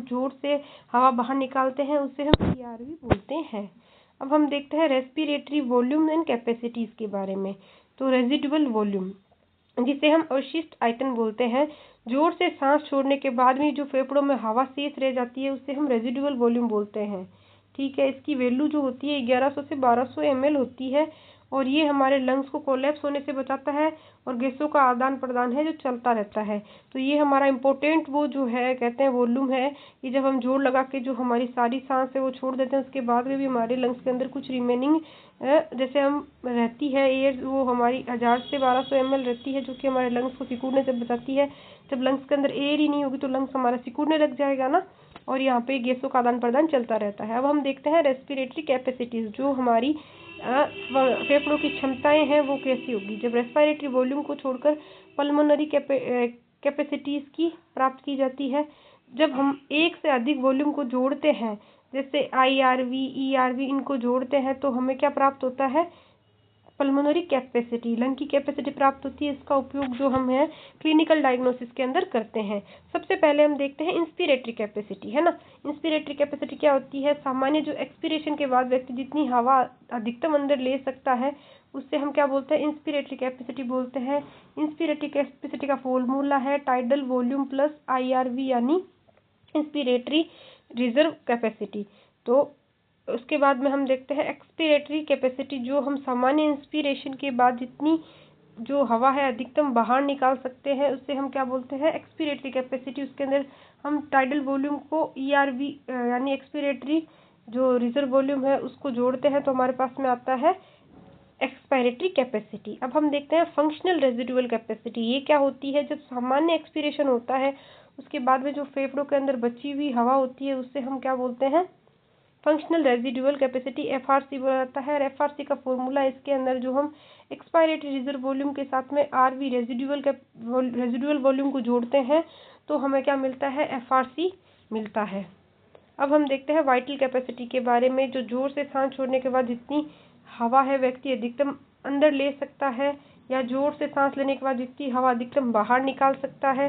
जोर से हवा बाहर निकालते हैं उसे हम ERV बोलते हैं। अब हम देखते हैं रेस्पिरेटरी वॉल्यूम एंड कैपेसिटीज के बारे में। तो रेजिडुअल वॉल्यूम, जिसे हम अवशिष्ट आयतन बोलते हैं, जोर से सांस छोड़ने के बाद में जो फेफड़ों में हवा शेष रह जाती है उसे हम रेजिडुअल वॉल्यूम बोलते हैं। ठीक है, इसकी वैल्यू जो होती है 1100 से 1200 ml होती है। और ये हमारे लंग्स को कोलैप्स होने से बचाता है और गैसों का आदान प्रदान है जो चलता रहता है। तो ये हमारा इम्पोर्टेंट वो जो है कहते हैं वॉल्यूम है कि जब हम जोर लगा के जो हमारी सारी सांस है वो छोड़ देते हैं, उसके बाद में भी हमारे लंग्स के अंदर कुछ रिमेनिंग जैसे हम रहती है एयर, वो हमारी 1000 से 1200 ml रहती है, जो कि हमारे लंग्स को सिकुड़ने से बचाती है। जब लंग्स के अंदर एयर ही नहीं होगी तो लंग्स हमारा सिकुड़ने लग जाएगा ना, और यहाँ पे गैसों का आदान प्रदान चलता रहता है। अब हम देखते हैं रेस्पिरेटरी कैपेसिटीज, जो हमारी फेफड़ों की क्षमताएं हैं वो कैसी होगी। जब रेस्पिरेटरी वॉल्यूम को छोड़कर पल्मोनरी कैपेसिटीज की प्राप्त की जाती है। जब हम एक से अधिक वॉल्यूम को जोड़ते हैं, जैसे IRV ERV इनको जोड़ते हैं, तो हमें क्या प्राप्त होता है? पल्मोनरी कैपेसिटी, लंग की कैपेसिटी प्राप्त होती है। इसका उपयोग जो हम है क्लिनिकल डायग्नोसिस के अंदर करते हैं। सबसे पहले हम देखते हैं इंस्पिरेटरी कैपेसिटी, है ना। इंस्पिरेटरी कैपेसिटी क्या होती है? सामान्य जो एक्सपीरेशन के बाद व्यक्ति जितनी हवा अधिकतम अंदर ले सकता है उससे हम क्या बोलते हैं, इंस्पिरेटरी कैपेसिटी बोलते हैं। इंस्पिरेटरी कैपेसिटी का फॉर्मूला है टाइडल वॉल्यूम प्लस IRV, यानी इंस्पिरेटरी रिजर्व कैपेसिटी। तो उसके बाद में हम देखते हैं एक्सपिरेटरी कैपेसिटी, जो हम सामान्य इंस्पिरेशन के बाद जितनी जो हवा है अधिकतम बाहर निकाल सकते हैं, उससे हम क्या बोलते हैं, एक्सपिरेटरी कैपेसिटी। उसके अंदर हम टाइडल वॉल्यूम को ERV यानी एक्सपिरेटरी जो रिजर्व वॉल्यूम है उसको जोड़ते हैं, तो हमारे पास में आता है एक्सपायरेटरी कैपेसिटी। अब हम देखते हैं फंक्शनल रेजिडुअल कैपेसिटी। ये क्या होती है, जब सामान्य एक्सपिरेशन होता है उसके बाद में जो फेफड़ों के अंदर बची हुई हवा होती है उससे हम क्या बोलते हैं, फंक्शनल रेजिडुअल कैपेसिटी, FRC बोला जाता है। और FRC का फॉर्मूला, इसके अंदर जो हम एक्सपायरेटरी रिजर्व वॉल्यूम के साथ में RV रेजिडुअल वॉल्यूम को जोड़ते हैं तो हमें क्या मिलता है, FRC मिलता है। अब हम देखते हैं वाइटल कैपेसिटी के बारे में, जो जोर से सांस छोड़ने के बाद जितनी हवा है व्यक्ति अधिकतम अंदर ले सकता है, या जोर से सांस लेने के बाद जितनी हवा अधिकतम बाहर निकाल सकता है,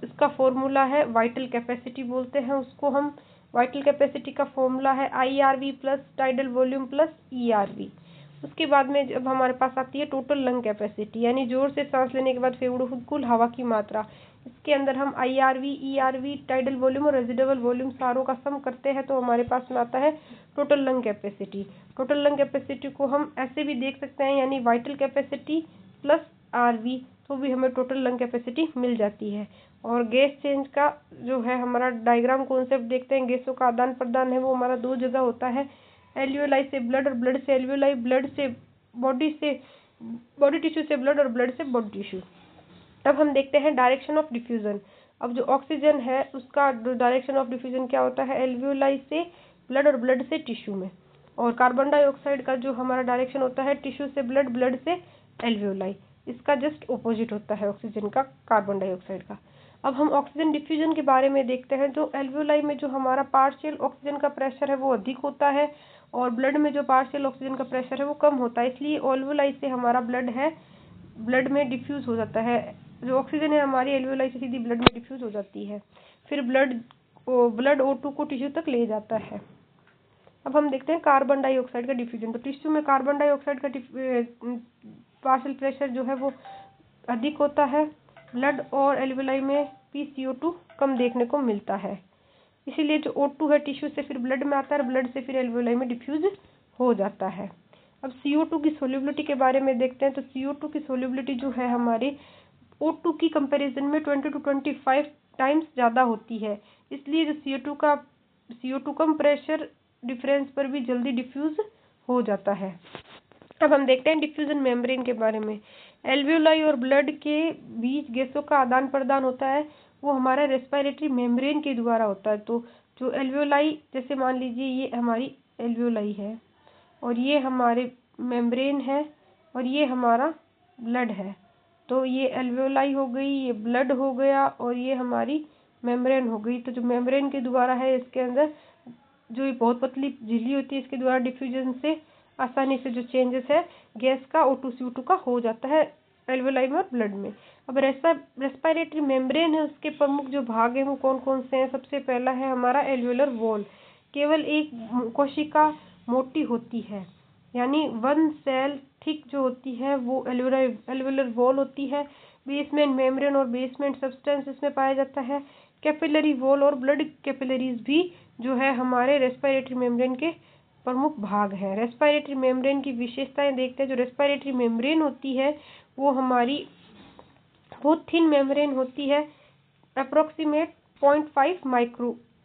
इसका फॉर्मूला है वाइटल कैपेसिटी बोलते हैं उसको हम। वाइटल कैपेसिटी का फॉर्मूला है IRV plus tidal volume plus ERV। उसके बाद में जब हमारे पास आती है टोटल लंग कैपेसिटी, यानी जोर से सांस लेने के बाद फेफड़ों की कुल हवा की मात्रा, इसके अंदर हम IRV, ERV, टाइडल वॉल्यूम और रेजिडुअल वॉल्यूम सारों का सम करते हैं तो हमारे पास में आता है total lung capacity. Total lung capacity को हम ऐसे भी देख सकते हैं, यानी वाइटल कैपेसिटी प्लस RV, तो भी हमें टोटल लंग कैपेसिटी मिल जाती है। और गैस चेंज का जो है हमारा डायग्राम कॉन्सेप्ट देखते हैं, गैसों का आदान प्रदान है वो हमारा दो जगह होता है, एल्वियोलाई से ब्लड और ब्लड से एल्वियोलाई, ब्लड से बॉडी टिश्यू से ब्लड और ब्लड से बॉडी टिश्यू। अब हम देखते हैं डायरेक्शन ऑफ डिफ्यूजन। अब जो ऑक्सीजन है उसका डायरेक्शन ऑफ डिफ्यूजन क्या होता है, एल्वियोलाई से ब्लड और ब्लड से टिश्यू में। और कार्बन डाइऑक्साइड का जो हमारा डायरेक्शन होता है टिश्यू से ब्लड, ब्लड से एल्वियोलाई। इसका जस्ट ऑपोजिट होता है ऑक्सीजन का, कार्बन डाइऑक्साइड का। अब हम ऑक्सीजन डिफ्यूजन के बारे में देखते हैं। जो एल्वियोलाई में जो हमारा पार्शियल ऑक्सीजन का प्रेशर है वो अधिक होता है, और ब्लड में जो पार्शियल ऑक्सीजन का प्रेशर है वो कम होता है, इसलिए एल्वियोलाई से हमारा ब्लड है, ब्लड में डिफ्यूज हो जाता है। जो ऑक्सीजन है हमारी एल्वियोलाई से सीधी ब्लड में डिफ्यूज हो जाती है, फिर ब्लड O2 को टिश्यू तक ले जाता है। अब हम देखते हैं कार्बन डाइऑक्साइड का डिफ्यूजन। तो टिश्यू में कार्बन डाइऑक्साइड का पार्शियल प्रेशर जो है वो अधिक होता है, ब्लड और एल्वियोलाई में PCO2 कम देखने को मिलता है, इसीलिए जो O2 है टिश्यू से फिर ब्लड में आता है, ब्लड से फिर एल्वियोलाई में डिफ्यूज हो जाता है। अब CO2 की सोल्यूबिलिटी के बारे में देखते हैं। तो CO2 की सोल्यूबिलिटी जो है हमारी O2 की कंपैरिजन में 20 to 25 टाइम्स ज़्यादा होती है, इसलिए जो CO2 कम प्रेशर डिफरेंस पर भी जल्दी डिफ्यूज हो जाता है। अब हम देखते हैं डिफ्यूजन मेम्ब्रेन के बारे में। एल्वियोलाई और ब्लड के बीच गैसों का आदान प्रदान होता है वो हमारा रेस्पिरेटरी मेम्ब्रेन के द्वारा होता है। तो जो एल्वियोलाई, जैसे मान लीजिए ये हमारी एल्वियोलाई है और ये हमारे मेम्ब्रेन है और ये हमारा ब्लड है, तो ये एल्वियोलाई हो गई, ये ब्लड हो गया और ये हमारी मेम्ब्रेन हो गई। तो जो मेम्ब्रेन के द्वारा है इसके अंदर जो ये बहुत पतली झिल्ली होती है इसके द्वारा डिफ्यूजन से आसानी से जो चेंजेस है गैस का O2CO2 का हो जाता है एल्वियोलाई में और ब्लड में। अब रेस्पिरेटरी मेम्ब्रेन है, उसके प्रमुख जो भाग हैं वो कौन कौन से हैं। सबसे पहला है हमारा एल्वियोलर वॉल। केवल एक कोशिका मोटी होती है, यानी वन सेल थिक जो होती है वो एल्वियोलर वॉल होती है। बेसमेंट मेम्ब्रेन और बेसमेंट सब्सटेंस इसमें पाया जाता है। कैपिलरी वॉल और ब्लड कैपिलरीज भी जो है हमारे रेस्पिरेटरी मेम्ब्रेन के प्रमुख भाग हैं। रेस्पिरेटरी मेम्ब्रेन की विशेषताएं देखते हैं। जो रेस्पिरेटरी मेम्ब्रेन होती है वो हमारी बहुत थिन मेम्ब्रेन होती है, अप्रोक्सीमेट 0.5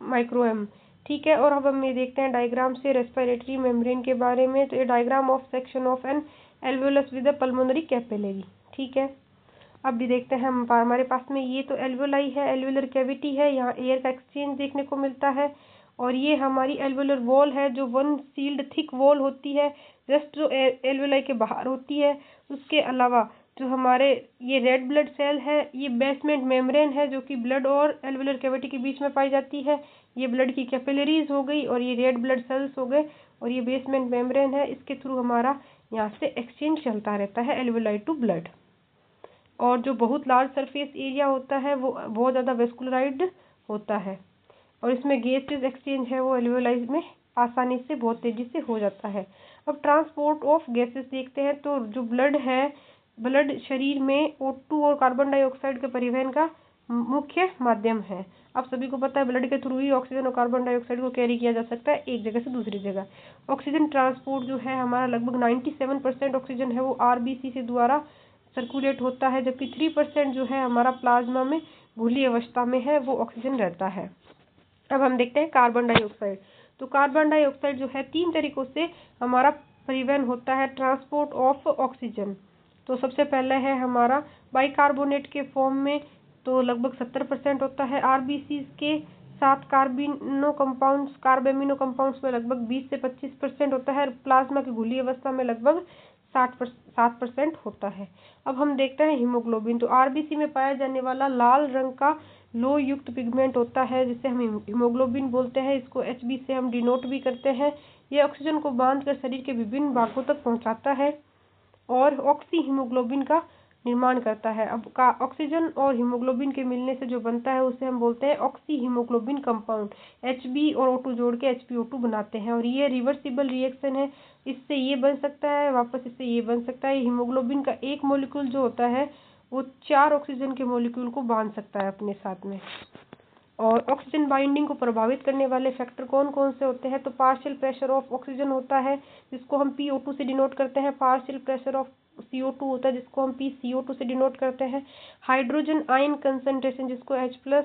माइक्रोएम, ठीक है। और अब हम ये देखते हैं डायग्राम से रेस्पिरेटरी मेम्ब्रेन के बारे में। तो ये diagram of section of an alveolus with a pulmonary capillary, ठीक है। अब भी देखते हैं हम, हमारे पास में ये तो एल्वियोलाई है, एल्वियोलर कैविटी है, यहाँ एयर का एक्सचेंज देखने को मिलता है। और ये हमारी एल्वियोलर वॉल है जो वन सील्ड थिक वॉल होती है, जस्ट जो एल्वियोलाई के बाहर होती है। उसके अलावा जो हमारे ये रेड ब्लड सेल है, ये बेसमेंट मेम्ब्रेन है जो कि ब्लड और एल्वियोलर कैविटी के बीच में पाई जाती है। ये ब्लड की कैपिलरीज हो गई और ये रेड ब्लड सेल्स हो गए और ये बेसमेंट मेम्ब्रेन है, इसके थ्रू हमारा यहाँ से एक्सचेंज चलता रहता है एल्वियोलाई टू ब्लड। और जो बहुत लार्ज सरफेस एरिया होता है वो बहुत ज़्यादा वेस्कुलराइज्ड होता है और इसमें गैसेस एक्सचेंज है वो एल्वियोलाई में आसानी से बहुत तेजी से हो जाता है। अब ट्रांसपोर्ट ऑफ गैसेस देखते हैं। तो जो ब्लड है, ब्लड शरीर में O2 और कार्बन डाइऑक्साइड के परिवहन का मुख्य माध्यम है। आप सभी को पता है ब्लड के थ्रू ही ऑक्सीजन और कार्बन डाइऑक्साइड को कैरी किया जा सकता है एक जगह से दूसरी जगह। ऑक्सीजन ट्रांसपोर्ट जो है हमारा लगभग 97% ऑक्सीजन है वो आरबीसी से द्वारा सर्कुलेट होता है, जबकि 3% जो है हमारा प्लाज्मा में घुली अवस्था में है वो ऑक्सीजन रहता है। अब हम देखते हैं कार्बन डाइऑक्साइड। तो कार्बन डाइऑक्साइड जो है 3 तरीकों से हमारा परिवहन होता है, ट्रांसपोर्ट ऑफ ऑक्सीजन। तो सबसे पहले है हमारा बाइकार्बोनेट के फॉर्म में, तो लगभग 70% होता है। आरबीसी के साथ कार्बिनो कंपाउंड्स में लगभग 20 से 25% होता है। प्लाज्मा की घुली अवस्था में लगभग 7% होता है। अब हम देखते हैं हीमोग्लोबिन। तो आरबीसी में पाया जाने वाला लाल रंग का लोह युक्त पिगमेंट होता है जिसे हम हीमोग्लोबिन बोलते हैं। इसको HB से हम डिनोट भी करते हैं। यह ऑक्सीजन को बांधकर शरीर के विभिन्न भागों तक पहुंचाता है और ऑक्सी हीमोग्लोबिन का निर्माण करता है। अब का ऑक्सीजन और हीमोग्लोबिन के मिलने से जो बनता है उसे हम बोलते हैं ऑक्सी हीमोग्लोबिन कंपाउंड। HB और O2 जोड़ के HbO2 बनाते हैं और ये रिवर्सिबल रिएक्शन है। इससे ये बन सकता है, वापस इससे ये बन सकता है। हीमोग्लोबिन का एक मॉलिक्यूल जो होता है वो 4 ऑक्सीजन के मॉलिक्यूल को बांध सकता है अपने साथ में। और ऑक्सीजन बाइंडिंग को प्रभावित करने वाले फैक्टर कौन कौन से होते हैं? तो पार्शियल प्रेशर ऑफ ऑक्सीजन होता है जिसको हम PO2 से डिनोट करते हैं। पार्शियल प्रेशर ऑफ CO2 होता है जिसको हम PCO2 से डिनोट करते हैं। हाइड्रोजन आयन कंसंट्रेशन जिसको H+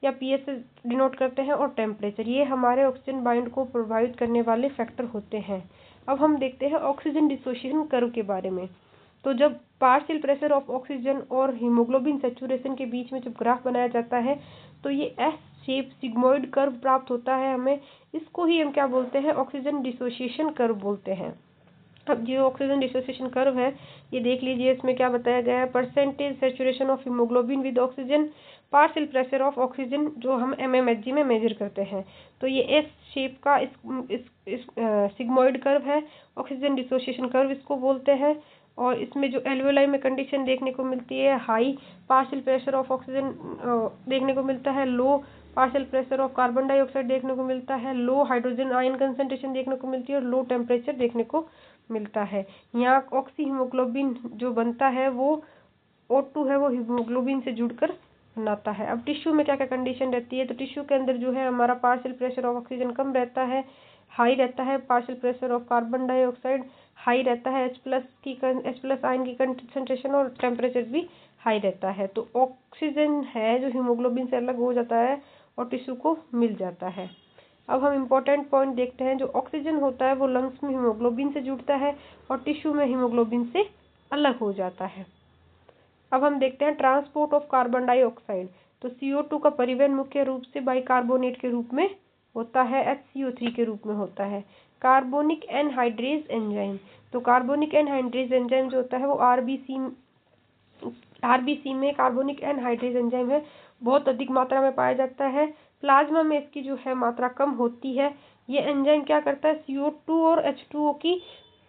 या PS से डिनोट करते हैं। और टेम्परेचर, ये हमारे ऑक्सीजन बाइंड को प्रभावित करने वाले फैक्टर होते हैं। अब हम देखते हैं ऑक्सीजन डिसोसिएशन कर्व के बारे में। तो जब पार्शियल प्रेशर ऑफ ऑक्सीजन और हीमोग्लोबिन सैचुरेशन के बीच में जब ग्राफ बनाया जाता है तो ये एस शेप सिग्मोइड कर्व प्राप्त होता है हमें। इसको ही हम क्या बोलते हैं? ऑक्सीजन डिसोसिएशन कर्व बोलते हैं। अब जो ऑक्सीजन डिसोसिएशन कर्व है ये देख लीजिए, इसमें क्या बताया गया है? Percentage saturation of haemoglobin with oxygen, partial pressure of oxygen जो हम mmHg में मेजर करते हैं। तो ये एस शेप का इस सिग्मोइड कर्व है, ऑक्सीजन डिसोसिएशन कर्व इसको बोलते हैं। और इसमें जो एल्वेलाई में कंडीशन देखने को मिलती है, high partial pressure of oxygen देखने को मिलता है, low partial pressure of carbon dioxide देखने को मिलता है, लो हाइड्रोजन आयन कंसंट्रेशन देखने को मिलती है और लो टेम्परेचर देखने को मिलता है। यहाँ ऑक्सी हीमोग्लोबिन जो बनता है वो O2 है वो हीमोग्लोबिन से जुड़कर बनाता है। अब टिश्यू में क्या क्या कंडीशन रहती है? तो टिश्यू के अंदर जो है हमारा पार्शियल प्रेशर ऑफ ऑक्सीजन कम रहता है, हाई रहता है। Partial pressure of carbon dioxide high रहता है। H+ आयन की कंसंट्रेशन और टेम्परेचर भी हाई रहता है। तो ऑक्सीजन है जो हीमोग्लोबिन से अलग हो जाता है और टिश्यू को मिल जाता है। अब हम इम्पोर्टेंट पॉइंट देखते हैं। जो ऑक्सीजन होता है वो लंग्स में हीमोग्लोबिन से जुड़ता है और टिश्यू में हीमोग्लोबिन से अलग हो जाता है। अब हम देखते हैं ट्रांसपोर्ट ऑफ कार्बन डाइऑक्साइड। तो CO2 का परिवहन मुख्य रूप से बाइकार्बोनेट के रूप में होता है, HCO3 के रूप में होता है। Carbonic anhydrase enzyme. तो कार्बोनिक एनहाइड्रेज एंजाइम जो होता है वो आरबीसी में कार्बोनिक एनहाइड्रेज एंजाइम है, बहुत अधिक मात्रा में पाया जाता है। प्लाज्मा में इसकी जो है मात्रा कम होती है। ये एंजाइम क्या करता है? CO2 और H2O की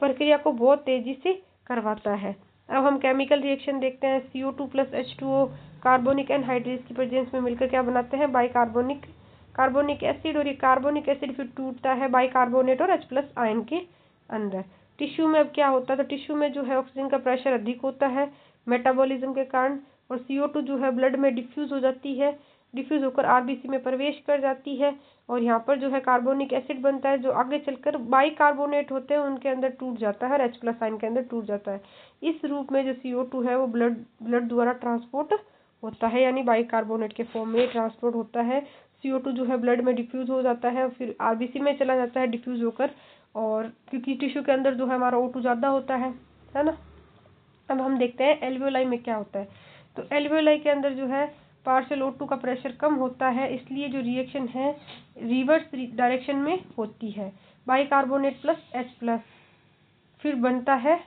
प्रक्रिया को बहुत तेजी से करवाता है। अब हम केमिकल रिएक्शन देखते हैं। CO2 + H2O कार्बोनिक एनहाइड्रेज की प्रेजेंस में मिलकर क्या बनाते हैं? Carbonic acid. और ये कार्बोनिक एसिड फिर टूटता है बाइकार्बोनेट और H+ आयन के अंदर। टिश्यू में अब क्या होता है? तो टिश्यू में जो है ऑक्सीजन का प्रेशर अधिक होता है मेटाबॉलिज्म के कारण, और CO2 जो है ब्लड में डिफ्यूज हो जाती है, डिफ्यूज होकर आरबीसी में प्रवेश कर जाती है और यहाँ पर जो है कार्बोनिक एसिड बनता है जो आगे चलकर बाइकार्बोनेट होते हैं उनके अंदर टूट जाता है और H+ आयन के अंदर टूट जाता है। इस रूप में जो CO2 है वो ब्लड द्वारा ट्रांसपोर्ट होता है, यानी बाइकार्बोनेट के फॉर्म में ट्रांसपोर्ट होता है। CO2 जो है ब्लड में डिफ्यूज हो जाता है फिर आरबीसी में चला जाता है डिफ्यूज होकर, और क्योंकि टिश्यू के अंदर जो है हमारा O2 ज़्यादा होता है ना। अब हम देखते हैं एल्वेओलाई में क्या होता है। तो एल्वेओलाई के अंदर जो है पार्शियल O2 का प्रेशर कम होता है, इसलिए जो रिएक्शन है रिवर्स डायरेक्शन में होती है। बाइकार्बोनेट + H+, फिर बनता है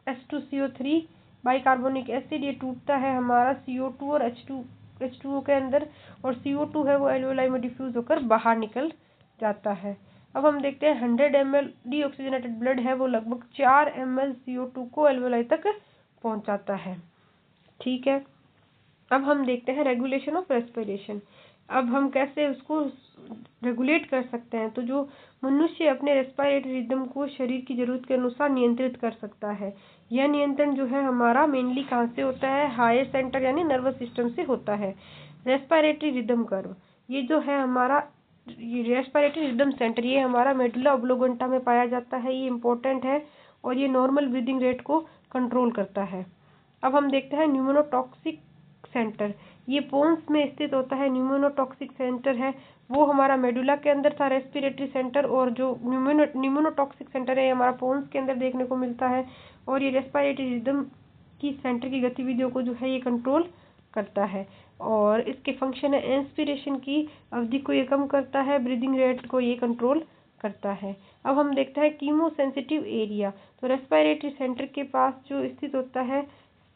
H2CO3 बाइकार्बोनिक एसिड। ये टूटता है हमारा CO2 और H2O के अंदर, और CO2 है वो एल्वेओलाई में डिफ्यूज होकर बाहर निकल जाता है। अब हम देखते हैं 100 ml डीऑक्सीजनेटेड ब्लड है वो लगभग 4 ml CO2 को एल्वेओलाई तक पहुंचाता है। ठीक है। अब हम देखते हैं रेगुलेशन ऑफ रेस्पिरेशन। अब हम कैसे उसको रेगुलेट कर सकते हैं? तो जो मनुष्य अपने रेस्पिरेटरी रिदम को शरीर की ज़रूरत के अनुसार नियंत्रित कर सकता है। यह नियंत्रण जो है हमारा मेनली कहाँ से होता है? हायर सेंटर यानी नर्वस सिस्टम से होता है। रेस्पिरेटरी रिदम कर्व, ये जो है हमारा रेस्पिरेटरी रिदम सेंटर, ये हमारा मेडुला ओब्लोंगेटा में पाया जाता है। ये इम्पोर्टेंट है और ये नॉर्मल ब्रीदिंग रेट को कंट्रोल करता है। अब हम देखते हैं न्यूमोनोटॉक्सिक सेंटर, ये पोन्स में स्थित होता है। न्यूमोनोटॉक्सिक सेंटर है वो हमारा मेडुला के अंदर था रेस्पिरेटरी सेंटर, और जो न्यूमोनोटॉक्सिक सेंटर है हमारा पोन्स के अंदर देखने को मिलता है। और ये रेस्पिरेटरी रिदम की सेंटर की गतिविधियों को जो है ये कंट्रोल करता है। और इसके फंक्शन है इंस्पिरेशन की अवधि को ये कम करता है, ब्रीदिंग रेट को ये कंट्रोल करता है। अब हम देखते हैं कीमो सेंसिटिव एरिया, तो रेस्पिरेटरी सेंटर के पास जो स्थित होता है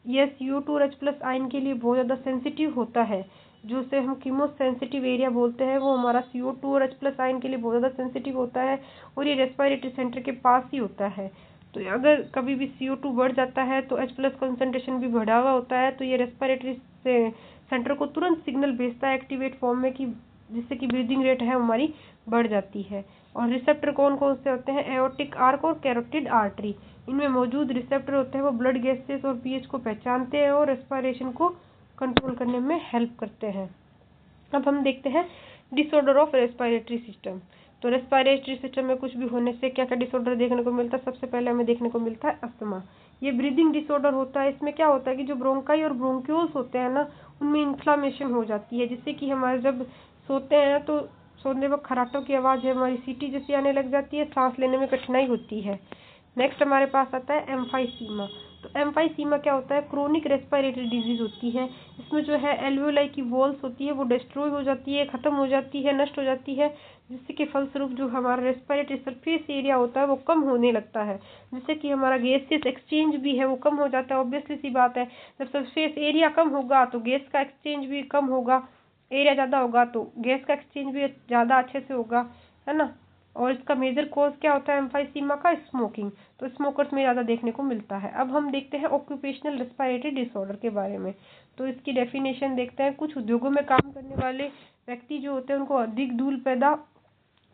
यह CO2 और H+ आयन के लिए बहुत ज़्यादा सेंसिटिव होता है। जो उसे हम कीमो सेंसिटिव एरिया बोलते हैं वो हमारा CO2 और H+ आयन के लिए बहुत ज़्यादा सेंसिटिव होता है और ये रेस्पिरेटरी सेंटर के पास ही होता है। तो अगर कभी भी CO2 बढ़ जाता है तो H+ कंसंट्रेशन भी बढ़ा हुआ होता है, तो ये रेस्पिरेटरी से सेंटर को तुरंत सिग्नल भेजता है एक्टिवेट फॉर्म में कि जिससे कि ब्रीदिंग रेट है हमारी बढ़ जाती है। और रिसेप्टर कौन कौन से होते हैं? एओर्टिक आर्क और कैरोटिड आर्टरी, इनमें मौजूद रिसेप्टर होते हैं वो ब्लड गैसेस और पीएच को पहचानते हैं और रेस्पिरेशन को कंट्रोल करने में हेल्प करते हैं। अब हम देखते हैं डिसऑर्डर ऑफ रेस्पिरेटरी सिस्टम। तो रेस्पिरेटरी सिस्टम में कुछ भी होने से क्या क्या डिसऑर्डर देखने को मिलता है? सबसे पहले हमें देखने को मिलता है अस्थमा। ये ब्रीदिंग डिसऑर्डर होता है। इसमें क्या होता है कि जो ब्रोंकाई और ब्रोंक्यूल्स होते हैं ना, उनमें इन्फ्लामेशन हो जाती है, जिससे कि हमारे जब सोते हैं तो सोने वक्त खर्राटों की आवाज़ है हमारी सीटी जैसी आने लग जाती है, सांस लेने में कठिनाई होती है। नेक्स्ट हमारे पास आता है एम्फाइसीमा। तो एम्फाइसीमा क्या होता है? क्रोनिक रेस्पिरेटरी डिजीज होती है। इसमें जो है एल्वियोलाई की वॉल्स होती है वो डिस्ट्रॉय हो जाती है, खत्म हो जाती है, नष्ट हो जाती है, जिससे कि फलस्वरूप जो हमारा रेस्पिरेटरी सरफेस एरिया होता है वो कम होने लगता है, जिससे कि हमारा गैसेस एक्सचेंज भी है वो कम हो जाता है। ऑब्वियसली सी बात है, जब सरफेस एरिया कम होगा तो गैस का एक्सचेंज भी कम होगा, एरिया ज़्यादा होगा तो गैस का एक्सचेंज भी ज़्यादा अच्छे से होगा, है ना। और इसका मेजर कॉज क्या होता है एम्फाइसीमा का? स्मोकिंग। तो स्मोकर्स में ज़्यादा देखने को मिलता है। अब हम देखते हैं ऑक्यूपेशनल रेस्पिरेटरी डिसऑर्डर के बारे में। तो इसकी डेफिनेशन देखते हैं। कुछ उद्योगों में काम करने वाले व्यक्ति जो होते हैं उनको अधिक धूल पैदा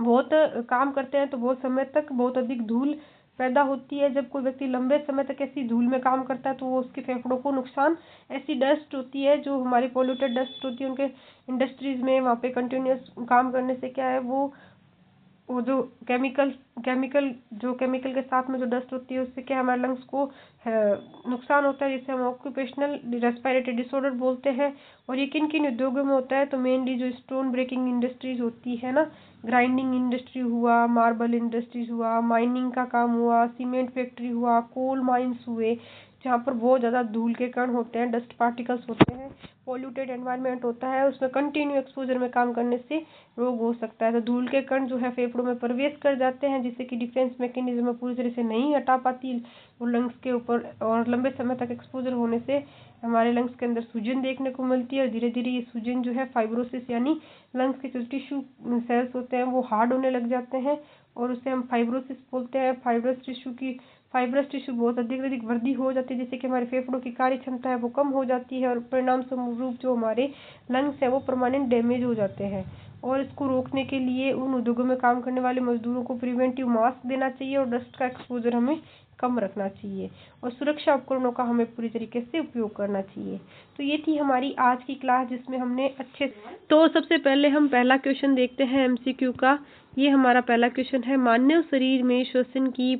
बहुत काम करते हैं तो बहुत समय तक बहुत अधिक धूल पैदा होती है। जब कोई व्यक्ति लंबे समय तक ऐसी धूल में काम करता है तो वो उसके फेफड़ों को नुकसान, ऐसी डस्ट होती है जो हमारी पॉल्यूटेड डस्ट होती है उनके इंडस्ट्रीज में, वहाँ पे कंटिन्यूस काम करने से क्या है वो जो केमिकल के साथ में जो डस्ट होती है उससे क्या हमारे लंग्स को नुकसान होता है, जिसे हम ऑक्यूपेशनल रेस्पिरेटरी डिसऑर्डर बोलते हैं। और ये किन किन उद्योगों में होता है? तो मेनली जो स्टोन ब्रेकिंग इंडस्ट्रीज होती है ना, ग्राइंडिंग इंडस्ट्री हुआ, मार्बल इंडस्ट्रीज हुआ, माइनिंग का काम हुआ, सीमेंट फैक्ट्री हुआ, कोल माइंस हुए, जहाँ पर बहुत ज़्यादा धूल के कण होते हैं, डस्ट पार्टिकल्स होते हैं, पॉल्यूटेड एनवायरनमेंट होता है, उसमें कंटिन्यू एक्सपोजर में काम करने से रोग हो सकता है। तो धूल के कण जो है फेफड़ों में प्रवेश कर जाते हैं, जिससे कि डिफेंस मैकेनिज्म पूरी तरह से नहीं हटा पाती वो लंग्स के ऊपर, और लंबे समय तक एक्सपोजर होने से हमारे लंग्स के अंदर सूजन देखने को मिलती है। और धीरे धीरे ये सूजन जो है फाइब्रोसिस यानी लंग्स के जो टिश्यू सेल्स होते हैं वो हार्ड होने लग जाते हैं और उसे हम फाइब्रोसिस बोलते हैं। फाइब्रस टिश्यू बहुत अधिक वृद्धि हो जाती है, जिससे कि हमारे फेफड़ों की कार्य क्षमता है वो कम हो जाती है और परिणाम स्वरूप जो हमारे लंग्स है वो परमानेंट डैमेज हो जाते हैं। और इसको रोकने के लिए उन उद्योगों में काम करने वाले मजदूरों को प्रिवेंटिव मास्क देना चाहिए और डस्ट का एक्सपोजर हमें कम रखना चाहिए और सुरक्षा उपकरणों का हमें पूरी तरीके से उपयोग करना चाहिए। तो ये थी हमारी आज की क्लास, जिसमें हमने तो सबसे पहले हम पहला क्वेश्चन देखते हैं MCQ का। ये हमारा पहला क्वेश्चन है, मानव शरीर में श्वसन की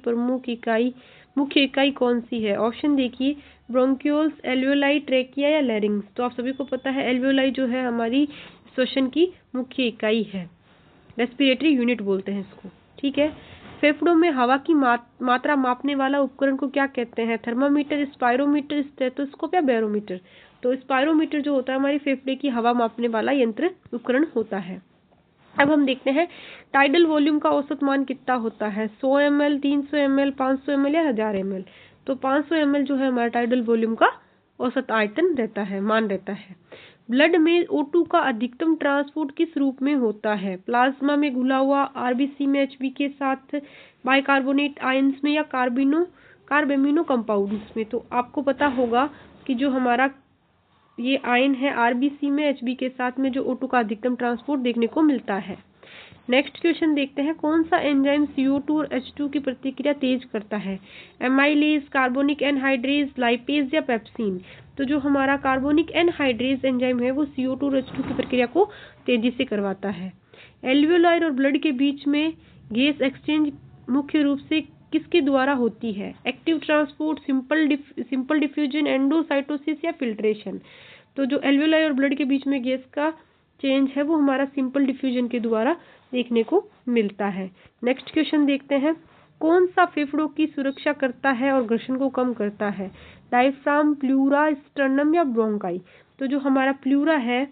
मुख्य इकाई कौन सी है? ऑप्शन देखिए, ब्रोंक्यूल्स, एल्वियोलाई, ट्रेकिया या लैरिंग्स। तो आप सभी को पता है एल्वियोलाई जो है हमारी श्वसन की मुख्य इकाई है, रेस्पिरेटरी यूनिट बोलते हैं इसको, ठीक है। फेफड़ों में हवा की मात्रा मापने वाला उपकरण को क्या कहते हैं? थर्मामीटर, स्पायरोमीटर, स्टेथोस्कोप या बैरोमीटर। तो स्पायरोमीटर जो होता है हमारी फेफड़े की हवा मापने वाला यंत्र उपकरण होता है। अब हम देखते हैं टाइडल वॉल्यूम का औसत मान कितना होता है? 100 ml, 300 ml, 500 ml या 1000 ml। तो 500 ml जो है हमारा टाइडल वॉल्यूम का औसत आयतन रहता है, मान रहता है। ब्लड में O2 का अधिकतम ट्रांसपोर्ट किस रूप में होता है? प्लाज्मा में घुला हुआ, RBC में HB के साथ, बाइकार्बोनेट आयंस में या कार्बेमिनो कंपाउंड्स में। तो आपको पता होगा कि जो हमारा ये आयन है आरबीसी में एचबी के साथ में जो O2 का अधिकतम ट्रांसपोर्ट देखने को मिलता है। नेक्स्ट क्वेश्चन देखते हैं, कौन सा एंजाइम CO2 और H2 की प्रतिक्रिया तेज करता है? एमाइलेज, कार्बोनिक एनहाइड्रेज, लाइपेज या पेप्सिन? तो जो हमारा कार्बोनिक एनहाइड्रेज एंजाइम है वो CO2 और H2 की प्रक्रिया को तेजी से करवाता है। एल्वियोलार और ब्लड के बीच में गैस एक्सचेंज मुख्य रूप से किसके द्वारा होती है? Active transport, simple diffusion, endocytosis या फिल्ट्रेशन? तो जो एल्वियोलार और ब्लड के बीच में गैस का चेंज है वो हमारा सिंपल डिफ्यूजन के द्वारा देखने को मिलता है। नेक्स्ट क्वेश्चन देखते हैं, कौन सा फेफड़ों की सुरक्षा करता है और घर्षण को कम करता है? डायफ्राम, प्लूरा, स्टर्नम या ब्रोंकाई? तो जो हमारा प्लूरा है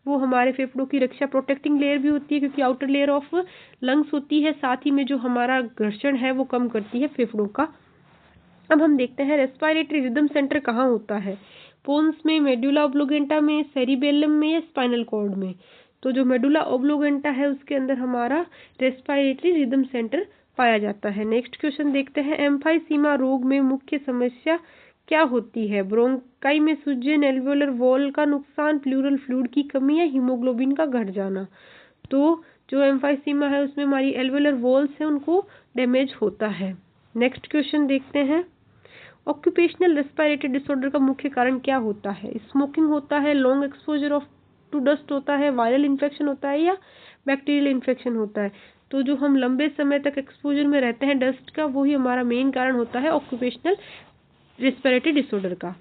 वो हमारे फेफड़ों की रक्षा प्रोटेक्टिंग लेयर भी होती है क्योंकि आउटर लेयर ऑफ लंग्स होती है, साथ ही में जो हमारा घर्षण है वो कम करती है फेफड़ों का। अब हम देखते हैं रेस्पिरेटरी रिदम सेंटर कहाँ होता है? पोन्स में, मेडुला ओब्लोगेंटा में, सेरिबेलम में या स्पाइनल कॉर्ड में? तो जो मेडुला ओब्लोगेंटा है उसके अंदर हमारा रेस्पिरेटरी रिदम सेंटर पाया जाता है। नेक्स्ट क्वेश्चन देखते हैं, एम्फाइसीमा रोग में मुख्य समस्या क्या होती है? ब्रोंकाई में सूजन, एल्वियोलर वॉल का नुकसान, प्लूरल फ्लूइड की कमी या हीमोग्लोबिन का घट जाना? तो जो एम्फाइसीमा है उसमें हमारी एल्वियोलर वॉल्स है उनको डैमेज होता है। नेक्स्ट क्वेश्चन देखते हैं, ऑक्यूपेशनल रेस्पिरेटरी डिसऑर्डर का मुख्य कारण क्या होता है? स्मोकिंग होता है, long exposure of to dust होता है, वायरल इन्फेक्शन होता है या बैक्टीरियल इन्फेक्शन होता है? तो जो हम लंबे समय तक एक्सपोजर में रहते हैं डस्ट का वही हमारा मेन कारण होता है ऑक्यूपेशनल रेस्पिरेटरी डिसऑर्डर का।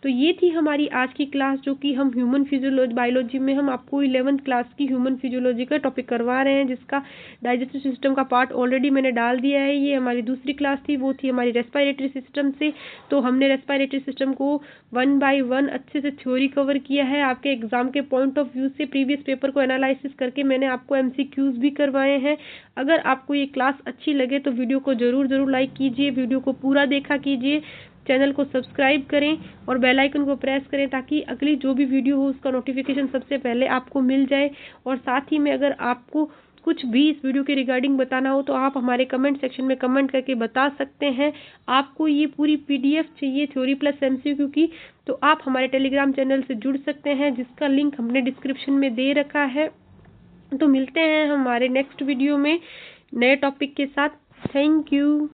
तो ये थी हमारी आज की क्लास जो कि हम ह्यूमन फिजियोलॉजी बायोलॉजी में हम आपको 11th क्लास की ह्यूमन फिजियोलॉजी का टॉपिक करवा रहे हैं, जिसका डाइजेस्टिव सिस्टम का पार्ट ऑलरेडी मैंने डाल दिया है। ये हमारी दूसरी क्लास थी, वो थी हमारी रेस्पिरेटरी सिस्टम से। तो हमने रेस्पिरेटरी सिस्टम को 1 by 1 अच्छे से थ्योरी कवर किया है। आपके एग्जाम के पॉइंट ऑफ व्यू से प्रीवियस पेपर को एनालिसिस करके मैंने आपको MCQs भी करवाए हैं। अगर आपको ये क्लास अच्छी लगे तो वीडियो को जरूर लाइक कीजिए, वीडियो को पूरा देखा कीजिए, चैनल को सब्सक्राइब करें और बेल आइकन को प्रेस करें ताकि अगली जो भी वीडियो हो उसका नोटिफिकेशन सबसे पहले आपको मिल जाए। और साथ ही में अगर आपको कुछ भी इस वीडियो के रिगार्डिंग बताना हो तो आप हमारे कमेंट सेक्शन में कमेंट करके बता सकते हैं। आपको ये पूरी PDF चाहिए थ्योरी प्लस MCQ की तो आप हमारे टेलीग्राम चैनल से जुड़ सकते हैं, जिसका लिंक हमने डिस्क्रिप्शन में दे रखा है। तो मिलते हैं हमारे नेक्स्ट वीडियो में नए टॉपिक के साथ। Thank you.